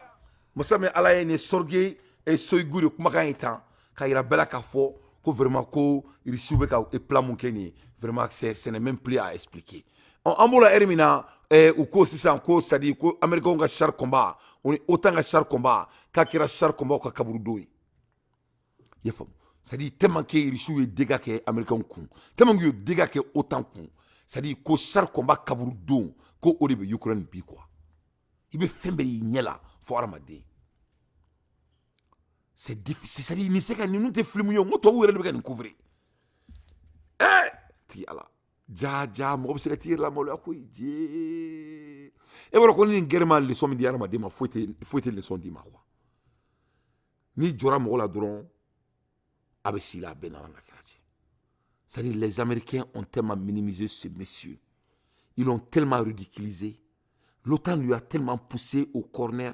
Masa min Ala ye ne Sergueï Shoïgu de kumakan in tan ka yira bɛɛ la k'a fɔ ko vraiment ko Russie bɛ ka plan mun kɛ nin ye vraiment ce n'est même plus à expliquer. An b'o la heure min na u ko sisan ko c'est à dire ko américains ka char combat o ni OTAN ka char combat k'a kɛra char combat ka kaburu don ye. I y'a faamu c'est à dire tellement que Russie ye dégâts kɛ américains kun tellement que u ye dégâts kɛ OTAN kun c'est à dire ko char combat kaburu don ko o de bɛ Ukraine bi quoi. il be fɛn bɛɛ y'i ɲɛ la fo hadamaden. C'est difficile, c'est-à-dire ni se ka ninnu tɛ film ye, n ko tubabu yɛrɛ de bɛ ka nin couvrir. Ti ala ja mɔgɔ bɛ se ka t'i yɛrɛ la maloya koyi jee. E b'a dɔn ko ni nin gɛrɛ ma leçon min di hadamaden ma foyi tɛ leçon d'i ma quoi. N'i jɔra mɔgɔ la dɔrɔn a bɛ s'i la a bɛɛ n'ala na kɛra cɛ. C'est-à-dire les Américains ont tellement minimisé ce monsieur, ils l'ont tellement ridiculisé, l'OTAN lui a tellement poussé au corner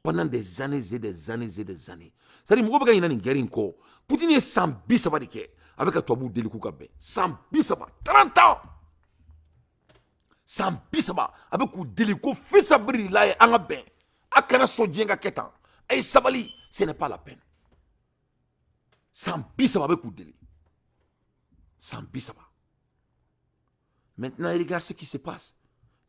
pendant des années et des années et des années. C'est-à-dire mɔgɔ bɛ ka ɲinɛ nin gɛrɛ in kɔ, Poutine ye san 30 de kɛ a bɛ ka tubabuw deli k'u ka bɛn, san 30, 30 ans, san 30 a bɛ k'u deli ko fisabililayi an ka bɛn, a kana sɔn diɲɛ ka kɛ tan, a ye sabali, ce n'est pas la peine. San 30 a bɛ k'u deli, san 30. Maintenant, regarde ce qui se passe.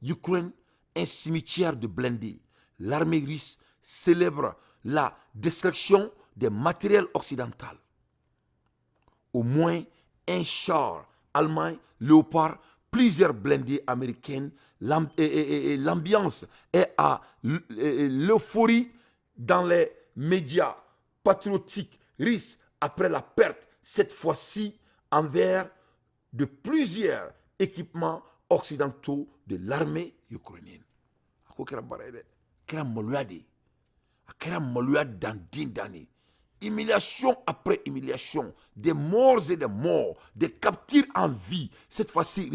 Ukraine, un cimetière de blindés. L'armée russe célèbre la destruction des matériels occidentaux. Au moins un char allemand Léopard, plusieurs blindés américains. L'ambiance est à l'euphorie dans les médias patriotiques russes après la perte, cette fois-ci, envers de plusieurs équipements occidentaux de l'armée ukrainienne. Humiliation après humiliation, des morts et des morts, des captures en vie. Cette fois-ci,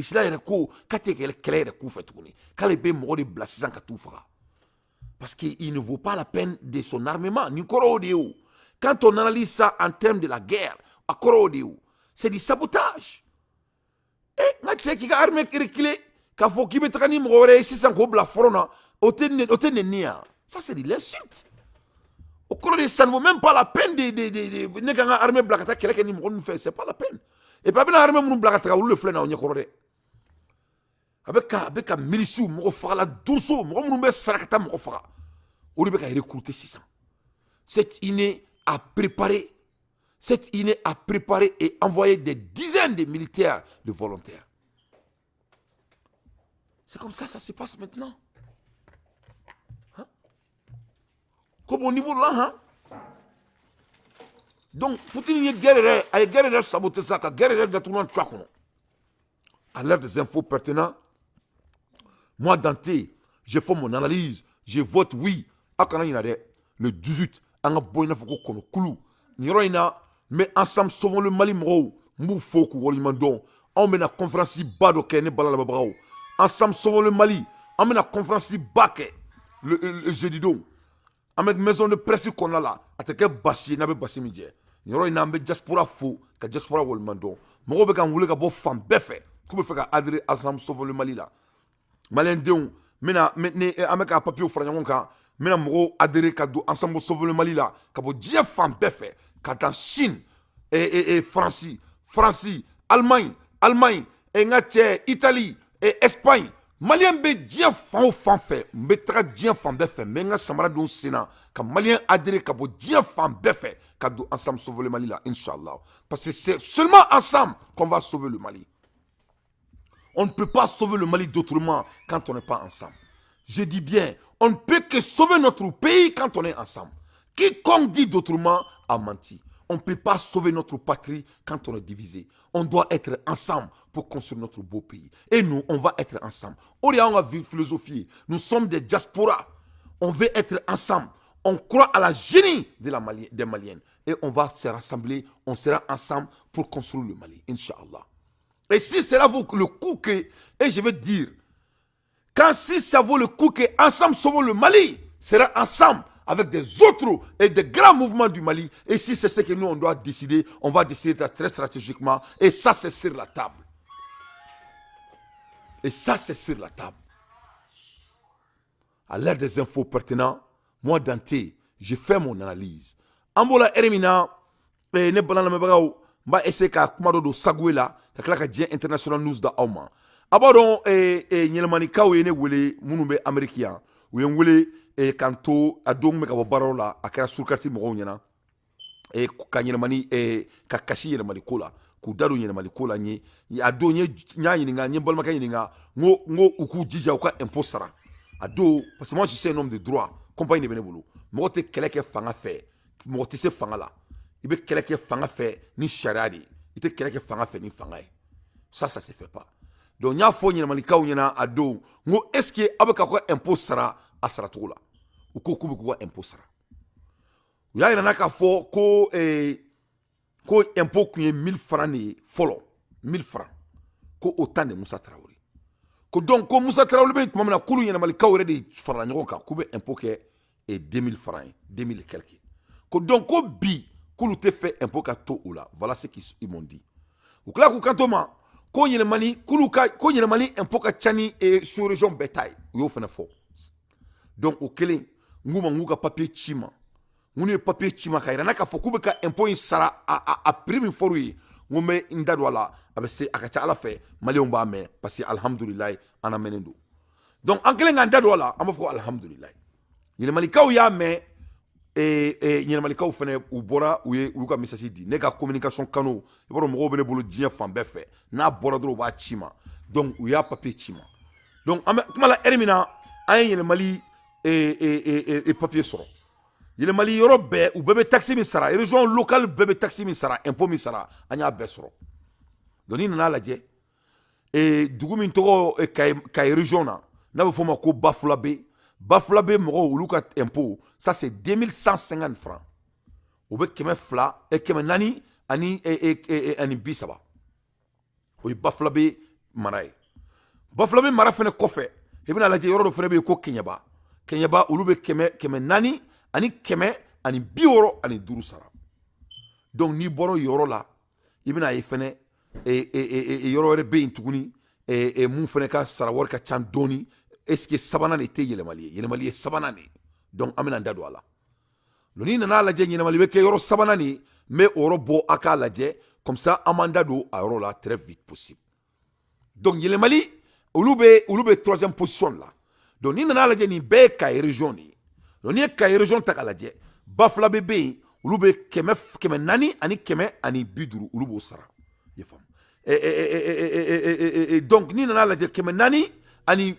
parce qu'il ne vaut pas la peine de son armement. Quand on analyse ça en termes de la guerre, c'est du sabotage. Ça c'est de l'insulte. Ça ne vaut même pas la peine de armée blakata quelqu'un ni mon fait, c'est pas la peine. Et pas bien armée mon blakata ou le flène on y corrode. Avec un milice mon fera douceau, mon be sarakata mon fera. Ou le bec a recruté 600. Cette INE a préparé. Cette INE a préparé et envoyé des dizaines de militaires de volontaires. C'est comme ça se passe maintenant. Hein? Comme au niveau là, hein? Donc, Poutine a guerre saboté ça, a guerre de tout le monde. À l'heure des infos pertinentes, moi, Dante, j'ai fait mon analyse, je vote oui. Le 18, on a besoin de Koulou. Mais ensemble, sauvons le Mali, Moufoukou, Walimandon. On met la conférence Badoké, Balalabrao. Ensemble, sauvons le Mali. On met la conférence Baké, le jeudi donc. On met maison de presse qu'on a là. Attaqué Bassi, n'a pas Bassi Midje. Nous avons une diaspora fou, que diaspora Walimandon. Mon robot, quand vous voulez que vous femme béfé, comment faire adhérer ensemble, sauvons le Mali là. Malien Déon, maintenant, avec un papier au Franyamonka. Maintenant, moro adhéré kado ensemble sauver le Mali là. Kabo dia femme béfé. Quand Chine et France, Allemagne, et Italie et Espagne, Malien be dia fan fait, mettra dia fan béfé. Menga samara don Sénat. Quand Malien adhéré kabo dia fan béfé. Kado ensemble sauver le Mali là, Inch'Allah. Parce que c'est seulement ensemble qu'on va sauver le Mali. On ne peut pas sauver le Mali d'autrement quand on n'est pas ensemble. Je dis bien, on ne peut que sauver notre pays quand on est ensemble. Quiconque dit d'autrement a menti. On ne peut pas sauver notre patrie quand on est divisé. On doit être ensemble pour construire notre beau pays. Et nous, on va être ensemble. Orient a vu philosophie. Nous sommes des diasporas. On veut être ensemble. On croit à la génie des Maliennes. Et on va se rassembler. On sera ensemble pour construire le Mali. Inch'Allah. Et si cela vaut le coup que, et je vais dire, quand si ça vaut le coup que ensemble sauvons le Mali, sera ensemble avec des autres et des grands mouvements du Mali. Et si c'est ce que nous on doit décider, on va décider très stratégiquement. Et ça c'est sur la table. Et ça c'est sur la table. À l'ère des infos pertinentes, moi Dante, j'ai fait mon analyse. Ambola Eremina, et ne balana mebagao. Mba essayer ka kuma do sagwe la ka kala ka Dieu International News da awma abadon nyelemani kaw yene wele munumbe americain ou yen wele kanto adong me ka baro la akara surkarti mo nyana ka nyelemani ka kashi nyelemani kola ku daru nyelemani kola nyi adonye nya yininga nyi bolma ka yininga ngo uku jija uka imposara a do parce que moi je suis un homme de droit compagnie de benebolo mo te keleke fanga fe mo te se fanga la ibe keleke fanga fe ni sharadi ite keleke fanga fe ni fanga ça se fait pas donc nya fo nyina malikaw nyina a do ngo est-ce que abaka ko impôt sara asara to la ou ko kubu ko impôt sara ya ina naka fo ko impôt kunye 1000 francs ni folo 1000 francs ko autant de Moussa Traoré ko donc ko Moussa Traoré be tuma na kulu yena malikaw re de fara nyon ka ko be impôt ke et 2000 francs 2000 quelque ko donc ko bi kulu te fait impôt ka to oula voilà ce qu'ils m'ont dit ou kla ko kantoma ko yena mani kulu ka ko yena mani impôt ka chani et sur région bétail yo fana fo donc au kele nguma nguka papier chima ngune papier chima ka ira naka fo ko be ka impôt sara a prime forui ngome ndadwala abese akacha ala fe mali on ba me parce que alhamdulillah ana menendo donc en kele nganda dola amafo alhamdulillah yele malikaw ya me yele malikaw fene u bora u ka message di ne ka communication kanu e boro mo bene bolo dinya fambe fe na bora dro ba chima donc u ya papier chima donc kuma la ermina ay yele mali papier soro yele mali yorobe u bebe taxi mi sara région locale bebe taxi mi sara impôt mi sara anya be soro doni nana laje dugu min togo kay région na be foma ko bafulabe mo uluka impôt ça c'est 2150 francs ou be keme fla e keme nani ani bisaba o bafulabe maray bafulabe mara fene kofe hebina laje yoro do fene be ko kenyaba ulube keme nani ani keme ani bioro ani duru sara donc ni boro yoro la ibina ye fene yoro re be intuguni mun fene ka sara wor ka chan doni est-ce que sabana ne te yele mali sabana ne donc amina ndado ala noni nana la je nyina mali be ke yoro sabana ni mais oro bo aka la je comme ça amanda do a yoro la très vite possible donc yele mali ulube troisième position là donc ni nana la je ni be ka région ni noni ka région ta kala je bafla bebe ulube keme nani ani keme ani biduru ulubo sara ye fam donc ni nana la je keme nani ani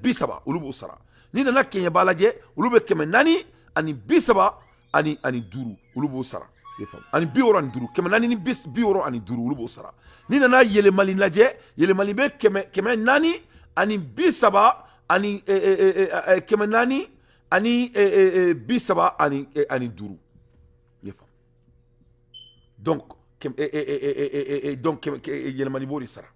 bisaba ulubo sara ni nana kenya bala je ulube keme nani ani bisaba ani duru ulubo sara ye fam ani bioro ani duru keme nani ni bioro ani duru ulubo sara ni nana yele mali laje yele mali be keme nani ani bisaba ani keme nani ani bisaba ani duru ye fam donc yelemani bori sara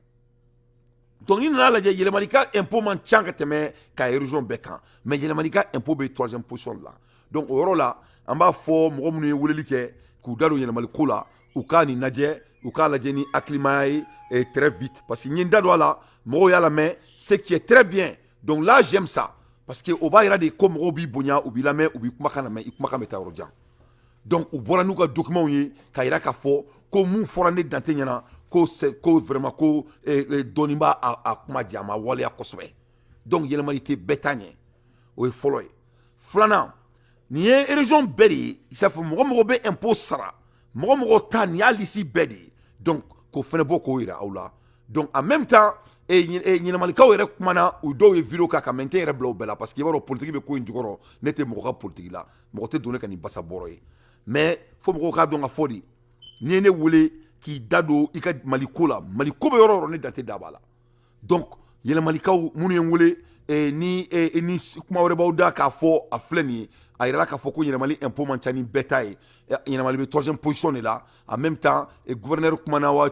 donc ni nana laje yelemani ka impôt man changa teme ka région bekan mais yelemani ka impôt be troisième position là donc oro la amba fo mo munu wuleli ke ku dalo yelemani kula u ka ni naje u ka laje ni acclimater très vite parce que ni ndado la mo ya la mais ce qui est très bien donc là j'aime ça parce que au bas il y a des comme Robi Bonya ou Bilame ou Bikumakana mais Ikumakana Metarojan. Donc au bas nous avons document yi kaira kafo ko mun forane dantenyana ko vraiment ko donimba a kuma diama wale a koswe. Donc il y a l'humanité bétanye ou follow. Flana ni région beri ça fait mo be impôt sara mo tan ya lisi bedi donc ko fene boko ira aula. Donc en même temps ni malika were kumana u do ye vidéo ka maintain bla bela parce que yaro politique be ko indjoro nete mo ka politique la mo te donner kan basa boroye mais fo mo ka donga fodi ni ne wule ki dado ika malikola maliko be yoro ne dante dabala donc yele malika munu yen wule ni kuma were bawda ka fo a fleni ayira ka fo ko yele mali impôt manchani betaille yele mali be troisième position là en même temps gouverneur kumana wa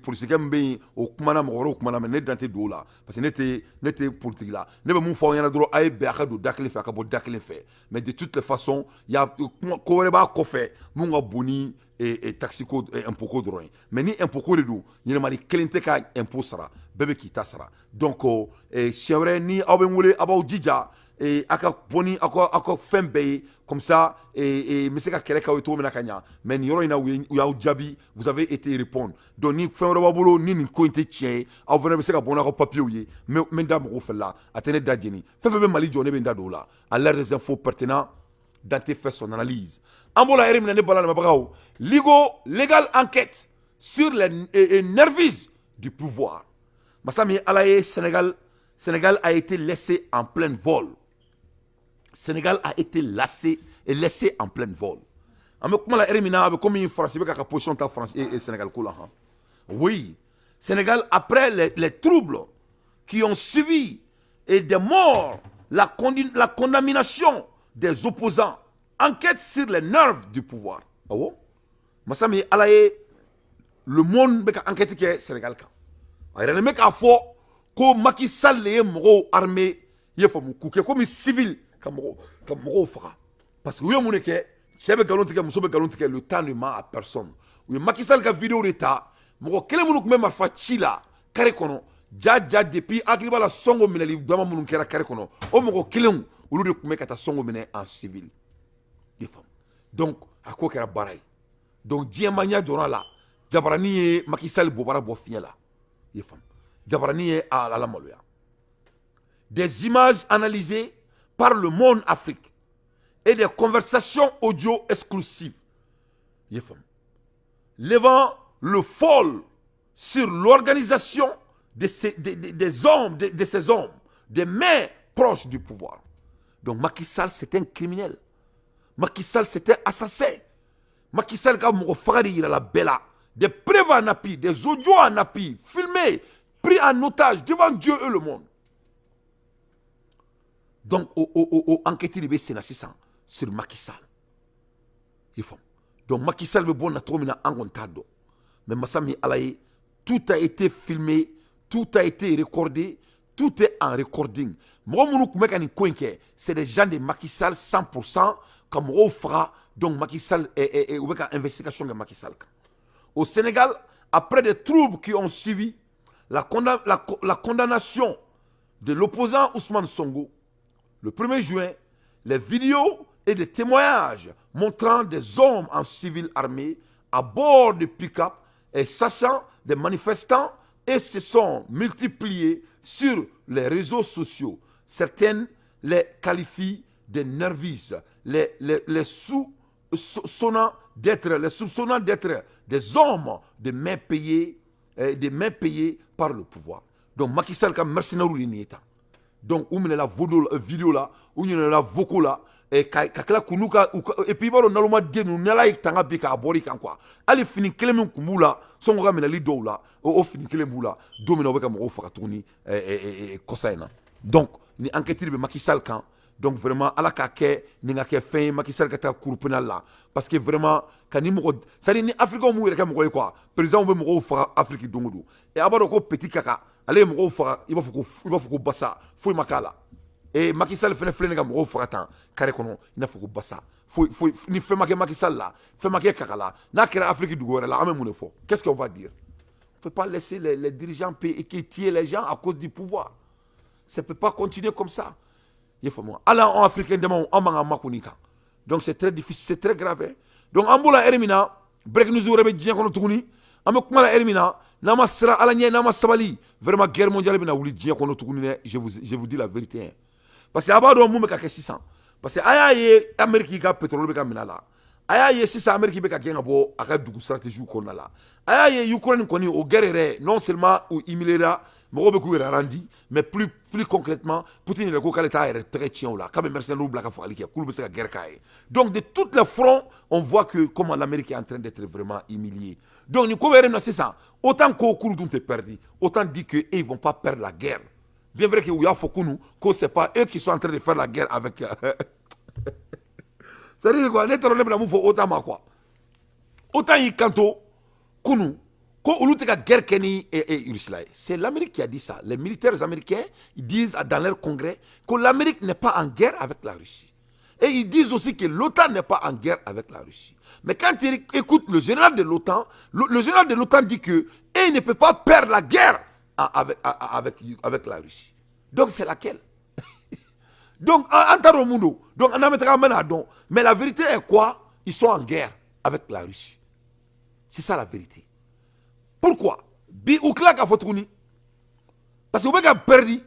politique mbe o kumana mo kumana me ne dante do la parce que nete politique là ne be mun fo yana dro ay be aka do dakle fe aka bo dakle fe mais de toutes les façons il y a ko were ba ko fe mun ga boni taxi code impôt code droit mais ni impôt code do yele mali kelente ka impôt sara bebe ki tasara donc chevre ni aben wule abaw jija aka boni aka fembe comme ça monsieur ka kele ka weto mena kanya mais ni yoro ina ya jabi vous avez été répondre donc ni fembe babolo ni ko inte tien aw vena monsieur ka bona ko papier ouye mais ndam ko fella atene dadjeni fefe mali jone be ndado la à l'air des infos pertinents dans tes faits son analyse ambola erim ne bala mabagaw legal enquête sur les nervis du pouvoir masami alaye Sénégal Sénégal a été laissé en plein vol. Sénégal a été laissé en plein vol. Comme une France, il y a une position de France et Sénégal. Oui, Sénégal, après les troubles qui ont suivi et des morts, la condamnation des opposants, enquête sur les nerfs du pouvoir. Ah bon? Masami alaye le monde beka enquête ke Sénégal ka. Ayra le mec a fo ko Macky Sall le mo armée ye fo mu kuke comme civil comme fera. Parce que oui mon ke chebe galon tike muso be galon tike le temps ne ment à personne. Oui Macky Sall ka vidéo d'état mo kele munu ko même fa chila kare kono ja depuis akliba la songo mineli dama munu kera kare kono o mo kelem ulu de ko meka ta songo mine en civil. Des femmes. Donc à quoi kera baray. Donc diamania dora la jabarani ye Macky Sall bobara bo finya la. Des femmes. Jabarani ye à la maloya. Des images analysées par le Monde Afrique et des conversations audio exclusives. Des femmes. Levant le folle sur l'organisation de ces hommes, de ces hommes, des mains proches du pouvoir. Donc Macky Sall, c'était un criminel. Macky Sall, c'était un assassin. Macky Sall, il a la bella. Des preuves en appui, des audios en appui, filmés, pris en otage devant Dieu et le monde. Donc, enquête de B600 sur Macky Sall. Donc, Macky Sall, bon, na trop mina angontado. Mais Massami Alaye, tout a été filmé, tout a été recordé, tout est en recording. C'est des gens de Macky Sall 100%, comme on fera, donc Macky Sall est une investigation de Macky Sall. Au Sénégal, après des troubles qui ont suivi, la condamnation de l'opposant Ousmane Sonko, le 1er juin, les vidéos et des témoignages montrant des hommes en civil armé à bord de pick-up et sachant des manifestants et se sont multipliés sur les réseaux sociaux. Certaines les qualifient de nervis, les soupçonnant d'être des hommes de main payées par le pouvoir. Donc Macky Sall comme mercenaire ou l'inéta. Donc où la vidéo là, où la voco là, et kakla kunuka et puis baro naloma denu nala tanga bika abori kan quoi. Ali fini kelemu kumula, songa mina li doula, o fini kelemula, domino beka mo faka tourni kosaina. Donc ni enquête de Macky Sall kan. Donc vraiment ala ka ke ni nga ke fin Macky Sall ka ta cour pénal là parce que vraiment kani mo ça dit ni africain mo reka mo quoi président mo fa Afrique dongodo et abaro ko petit kaka ale mo fa il va faut bassa faut makala et Macky Sall fait nga mo fa tan kare kono ina faut bassa faut ni fait Macky Sall là fait Macky kaka là na kera Afrique du gore là amé mo fo qu'est-ce qu'on va dire? On peut pas laisser les dirigeants qui tuent les gens à cause du pouvoir. Ça peut pas continuer comme ça. Alors en africain donc c'est très difficile, c'est très grave. Donc en bola ermina break news rebe dien kono tuguni am ko mala ermina nama sra ala nye nama sabali vraiment guerre mondiale bina wuli dien kono tuguni je vous dis la vérité parce que abado mu me ka 600 parce que ayaye Amérique ka pétrole be ka minala ayaye 600 Amérique be ka kenga bo aka dugu stratégie ko nala ayaye Ukraine koni au guerre non seulement ou imilera mais plus concrètement, Poutine le Kokaleta est très chiant là. Comme mercenaires black donc de tous les fronts, on voit que comment l'Amérique est en train d'être vraiment humiliée. Donc nous couvrons c'est ça. Autant qu'au cours d'ont perdu, autant dit que ils vont pas perdre la guerre. Bien vrai que il y a Fokounou, que c'est pas eux qui sont en train de faire la guerre avec. Ça veut dire quoi? Les terroristes là, faut autant quoi. Autant y kanto, Kounou. C'est l'Amérique qui a dit ça. Les militaires américains, ils disent dans leur congrès que l'Amérique n'est pas en guerre avec la Russie. Et ils disent aussi que l'OTAN n'est pas en guerre avec la Russie. Mais quand ils écoutent le général de l'OTAN, le général de l'OTAN dit que il ne peut pas perdre la guerre avec la Russie. Donc c'est laquelle? Donc en Taromundo, donc en Amérique, mais la vérité est quoi? Ils sont en guerre avec la Russie. C'est ça la vérité. Pourquoi? Bi oukla ka fotouni. Parce que vous avez perdu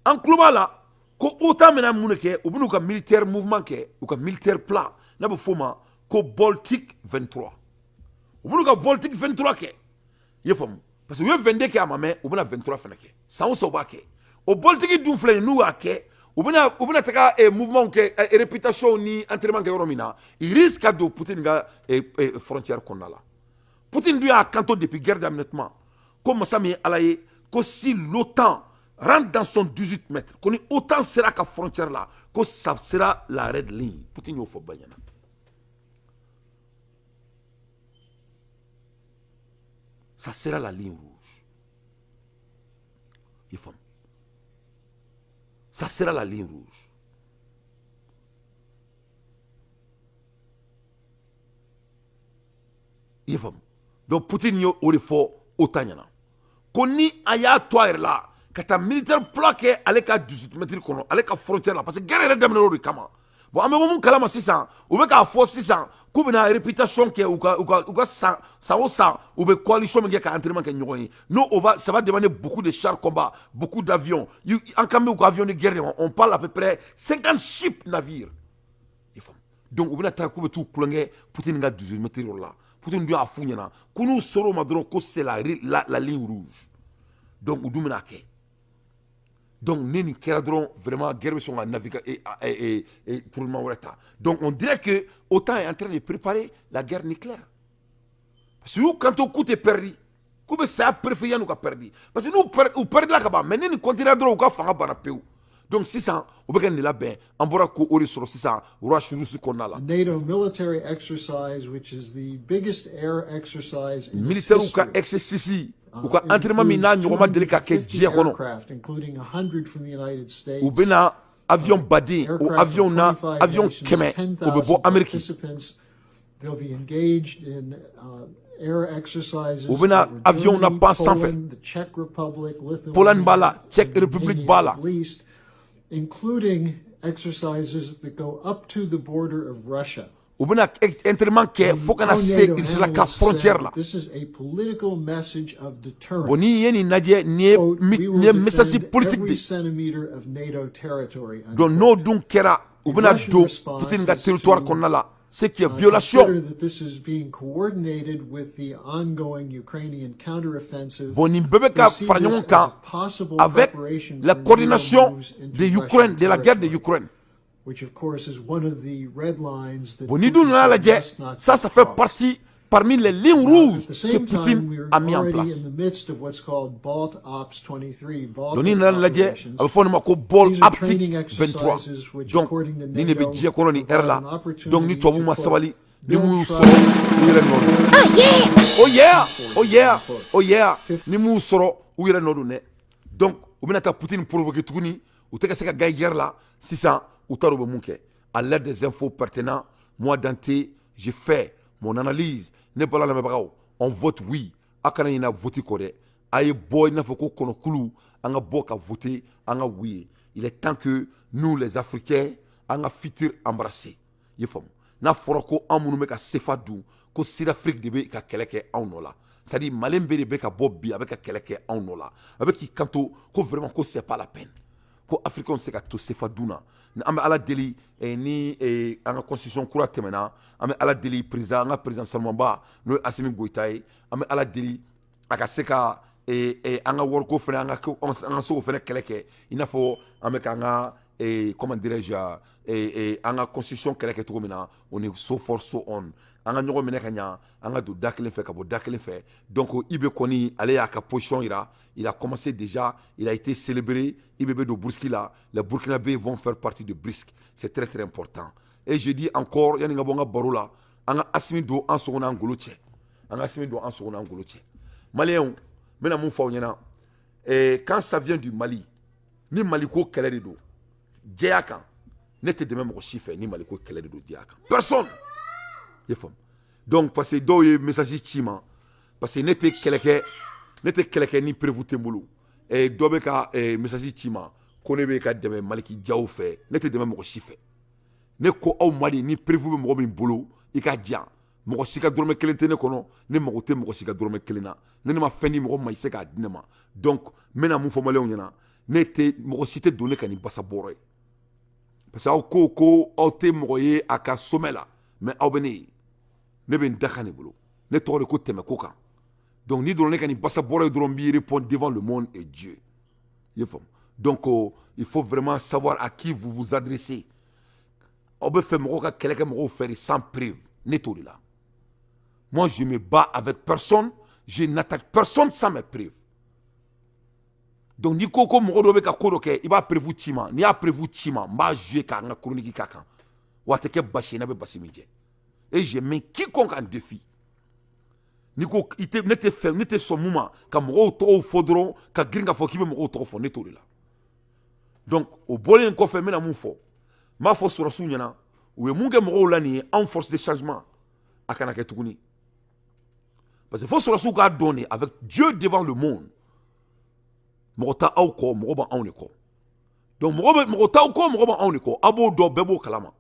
en club là, ko autant mena mouneke, ou bien militaire mouvement ke, ou militaire plat, n'a pas foma ko Baltic 23. Ou bien Baltic 23 ke. Yefom. Parce que vous 22 ke à ma main, ou bien 23 feneke. Ça on s'oba ke. o politiki dun filɛ n'u y'a kɛ u bɛna taga mouvement kɛ réputation ni entraînement kɛ yɔrɔ min na il risque ka don Poutine ka frontière kɔnɔna la Poutine dun y'a kanto depuis guerre daminɛ tuma ko masa min ye Ala ye ko si l'OTAN rentre dans son 18 mètres ko ni OTAN sera ka frontière la ko ça sera la red ligne Poutine y'o fɔ ba ɲɛna ça sera la ligne rouge il faut ça sera la ligne rouge. Il faut. Donc Poutine yo o de fɔ OTAN ɲɛna ko ni a y'a to a yɛrɛ la ka taa militaire plan kɛ ale ka 18 mètres kɔnɔ ale ka frontière la parce que guerre yɛrɛ daminɛ o de kama bon an bɛ bɔ mun kalama sisan u bɛ k'a fɔ sisan k'u bɛna réputation kɛ u ka san o san u bɛ coalition min kɛ ka entraînement kɛ ɲɔgɔn ye n'o ça va demander beaucoup de chars combat beaucoup d'avions an kan bɛ u ka avion de guerre on parle à peu près 50 ships navires donc u bɛna taa k'u bɛ t'u kulonkɛ Poutine ka 18 mètres yɔrɔ la Poutine dun y'a f'u ɲɛna ko n'u sɔrɔ o ma dɔrɔn ko c'est la ligne rouge donc u dun bɛna kɛ donc ni nin kɛra dɔrɔn vraiment guerre bɛ sɔn ka naviguer et tournement wɛrɛ ta donc on dirait que OTAN est en train de préparer la guerre nucléaire parce que y'u kanto k'u tɛ perdu k'u bɛ saya préféré yan'u ka perdu parce que n'u perdu la ka ban mais ni nin continuera dɔrɔn u ka fanga banna pewu donc sisan u bɛ ka nin labɛn an bɔra ko o de sɔrɔ sisan Russe kɔnɔna la. NATO military exercise, which is the biggest air exercise in militaire u ka exercice u ka entraînement min n'a ɲɔgɔn ma deli ka kɛ diɲɛ kɔnɔ u bɛna avion baden o avion na avion 100 o bɛ bɔ Amérique u bɛna avion na pan sanfɛ Pologne b'a la Czech Republic b'a la including exercises that go up to the border of Russia. U bɛna entraînement kɛ fo kana se Russie ka frontière la. This is a political message of deterrence. Bon ni ye nin lajɛ ni ye message politique de. Donc n'o dun kɛra u bɛna don Poutine ka territoire kɔnɔna la. Ce qui est violation. Bon, ni bébé ka fara ɲɔgɔn kan avec la coordination de Ukraine, de la guerre de Ukraine. Bon, ni dun nana lajɛ, ça fait partie parmi les lignes rouges que Poutine a mis en place. Donc ni nana lajɛ, a bɛ fɔ nin ma ko ball optique 23. Donc ni ne bɛ diɲɛ kɔnɔ ni heure la, donc ni tubabu ma sabali, ni mun y'u sɔrɔ u yɛrɛ nɔ don. Oh yeah, ni mun y'u sɔrɔ u yɛrɛ nɔ don dɛ. Donc u bɛna taa Poutine provoquer tuguni, u tɛ ka se ka gagner guerre la, sisan u taara u bɛ mun kɛ. À l'aide des infos pertinents, moi Dante, j'ai fait mon analyse. Ne bala lamɛbagaw, on vote oui. A kana ɲina vote kɔ dɛ. A ye bɔ i n'a fɔ ko kɔnɔkulu, an ka bɔ ka voter, an ka oui. Il est temps que nous les Africains, an ka futur embrasser. I ye faamu. N'a fɔra ko an minnu bɛ ka CFA dun, ko Sud-Afrique de bɛ ka kɛlɛ kɛ anw nɔ la. C'est-à-dire malien bɛɛ de bɛ ka bɔ bi a bɛ ka kɛlɛ kɛ anw nɔ la. A bɛ k'i kanto ko vraiment ko c'est pas la peine. Ko Africains se ka to CFA dun na. An bɛ Ala deli ni an ka constitution kura tɛmɛna, an bɛ Ala deli président an ka président Salman Ba n'o ye Assimi Goïta ye, an bɛ Ala deli a ka se ka an ka wariko fana an ka se k'o fana kɛlɛ kɛ i n'a fɔ an bɛ k'an ka comment dirais-je an ka constitution kɛlɛ kɛ cogo min na o ni so forth so on an ka ɲɔgɔn minɛ ka ɲa an ka don da kelen fɛ ka bɔ da kelen fɛ donc IB kɔni ale y'a ka position yira il a commencé déjà il a été célébré IB bɛ don Brusque la les Burkinabés vont faire partie de Brusque c'est très très important et je dis encore yanni ka bɔ n ka baro la an ka Assimi don an sogo n'an golo cɛ an ka Assimi don an sogo n'an golo cɛ Maliens n bɛna mun fɔ aw ɲɛna quand ça vient du Mali ni Mali ko kɛlɛ de don jɛya kan ne tɛ dɛmɛ mɔgɔ si fɛ ni Mali ko kɛlɛ de don jɛya kan personne i ye faamu donc parce que dɔw ye message ci ma parce que ne tɛ kɛlɛ kɛ ni prévu tɛ n bolo dɔ bɛ ka message ci ma ko ne bɛ ka dɛmɛ Maliki jaw fɛ ne tɛ dɛmɛ mɔgɔ si fɛ ne ko aw Mali ni prévu bɛ mɔgɔ min bolo i ka diyan mɔgɔ si ka dɔrɔmɛ kelen tɛ ne kɔnɔ ne mago tɛ mɔgɔ si ka dɔrɔmɛ kelen na ne ma fɛn di mɔgɔ ma i se k'a di ne ma donc n bɛna mun fɔ Maliens ɲɛna ne tɛ mɔgɔ si tɛ don ne ka nin basa bɔrɔ ye parce que aw ko aw tɛ mɔgɔ ye a ka sommet la mais aw bɛ ne ye ne bɛ n da kan de bolo ne tɔgɔ de ko tɛmɛ ko kan donc ni dɔrɔn ne ka nin basa bɔrɔ ye dɔrɔn n b'i répondre devant le monde et Dieu i ye faamu Donc il faut vraiment savoir à qui vous vous adressez. On peut faire sans preuve. Là. Moi, je me bats avec personne. Je n'attaque personne sans mes preuves. Donc, ni koko moro be ka kodo ke iba prévu tima, ni a prévu tima, m'a joué ka nga chronique kaka. Wate ke bashi na be basi midje. Et je mets quiconque en défi. Ni ko ite nete fait nete son moment ka moro to fodron ka gringa fo ki be moro to fo neto là. Donc, au bolen ko fait mena mun fo. Ma fo sura sunyana, ou munge moro la ni en force de changement akana ke tukuni. Parce que faut sura su ka donner avec Dieu devant le monde. Mogota auko mogoba auneko. Donc mogota auko mogoba auneko. Abo do bebo kalama.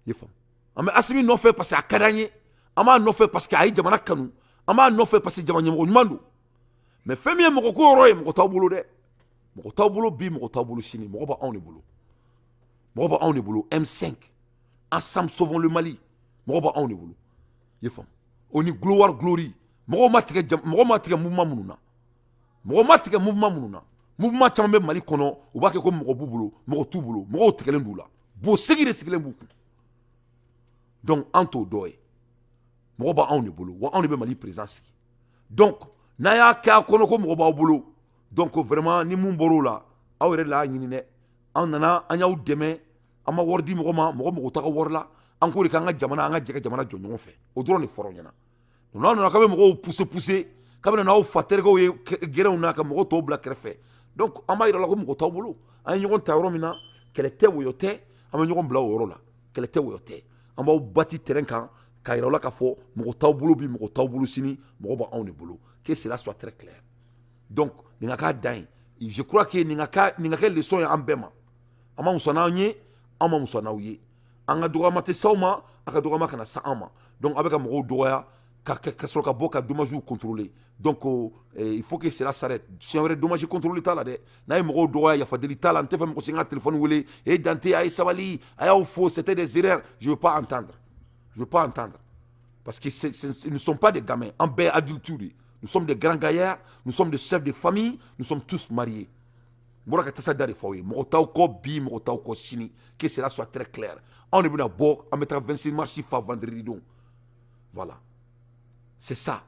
Yefam. Ame asimi no fait parce que akadanye. Ama no fait parce que ayi jamana kanu. Ama no fait parce que jamana nyemo nymandu. Mais femi mogoko roye mogota bolo de. Mogota bolo bi mogota bolo chini mogoba aune bolo. Mogoba aune bolo M5. Ensemble sauvons le Mali. Mogoba aune bolo. Yefam. Oni gloire glory. Mogoma tige mouvement mununa. Mouvement tige mouvement mununa. Mouvement chambe Mali kono ubake ko mogo bubulo, mogo tubulo, mogo tigelen dula. Bo segire sigilen buku. Donc anto doye. Mogo ba on bolo, wa on be Mali présence. Donc naya ka kono ko mogo ba bolo. Donc vraiment ni mun boro la, awre la nyini ne. An nana anya u deme, ama wordi mogo ta wor la. Encore ka nga jamana nga jega jamana jonyo fe. O drone foro nyana. Non non ka be mogo pousser kabena na o fatere ko gere una ka mogo to bla krefe. Donc ama ira la ko mogo tawbulu ay nyogon tawro mina kele te woyote ama nyogon bla woro la kele te woyote ama bati terrain kan ka ira la ka fo mogo tawbulu bi mogo tawbulu sini mogo ba on bulu que cela soit très clair. Donc ninga ka dain je crois que ninga ka leçon ya ambema ama musana nye ama musana uye anga doga mate sauma aka doga makana sa ama. Donc avec mogo doya ka boka dommage contrôlé. Donc il faut que cela s'arrête. Si on veut dommage contrôlé ta là de na yemo doya ya fadeli ta là ntefa mo singa téléphone wele et dante ay sabali ay au faux c'était des erreurs, je veux pas entendre. Je veux pas entendre parce que nous ne sommes pas des gamins en baie adulte. Nous sommes des grands gaillards, nous sommes des chefs de famille, nous sommes tous mariés. Moraka tasa dare fawe mo taw ko bi mo taw ko chini que cela soit très clair. On est venu à bord en mettant 26 mars vendredi donc. Voilà. C'est ça.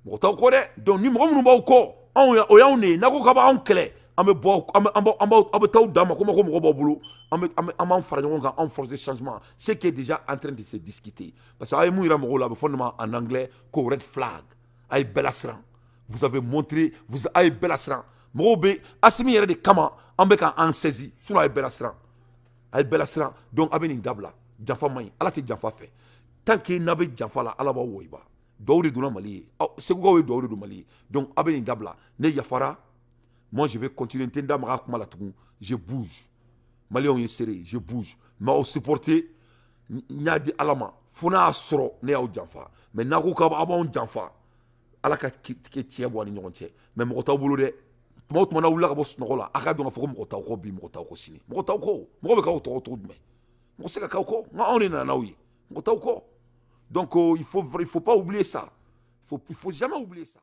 Donc ni mo mu ba ko on ya on ne na ko ka ba on kele am bo am taw dama ko mo ba bulu am fara en force de changement, ce qui est déjà en train de se discuter parce que ay mu ira mo la fondement en anglais ko red flag ay belasran. Vous avez montré vous ay belasran mo be asimi yere de kama am be kan en saisi sur ay belasran donc abeni dabla jafa may ala ti jafa fait tant que nabe jafa la ala ba woiba Daoudi Douna Mali, c'est quoi Daoudi Douna Mali? Donc, Abeni Dabla, ne Yafara, moi je vais continuer, je bouge. Mali on est serré, je bouge. Mais au supporter, n'a dit Alama, Fona Soro, ne au Janfa. Mais n'a pas abon Janfa. Alaka qui tient boire l'ignorant. Mais mon rota au boulot de. Moi, tu m'as oula à boss Norola, Arab dans la forme rota au robi, rota au sini. Rota au ko, moi, autour de moi. Moi, c'est kako, on est dans naoui. Rota au ko. Donc il faut pas oublier ça. Il faut jamais oublier ça.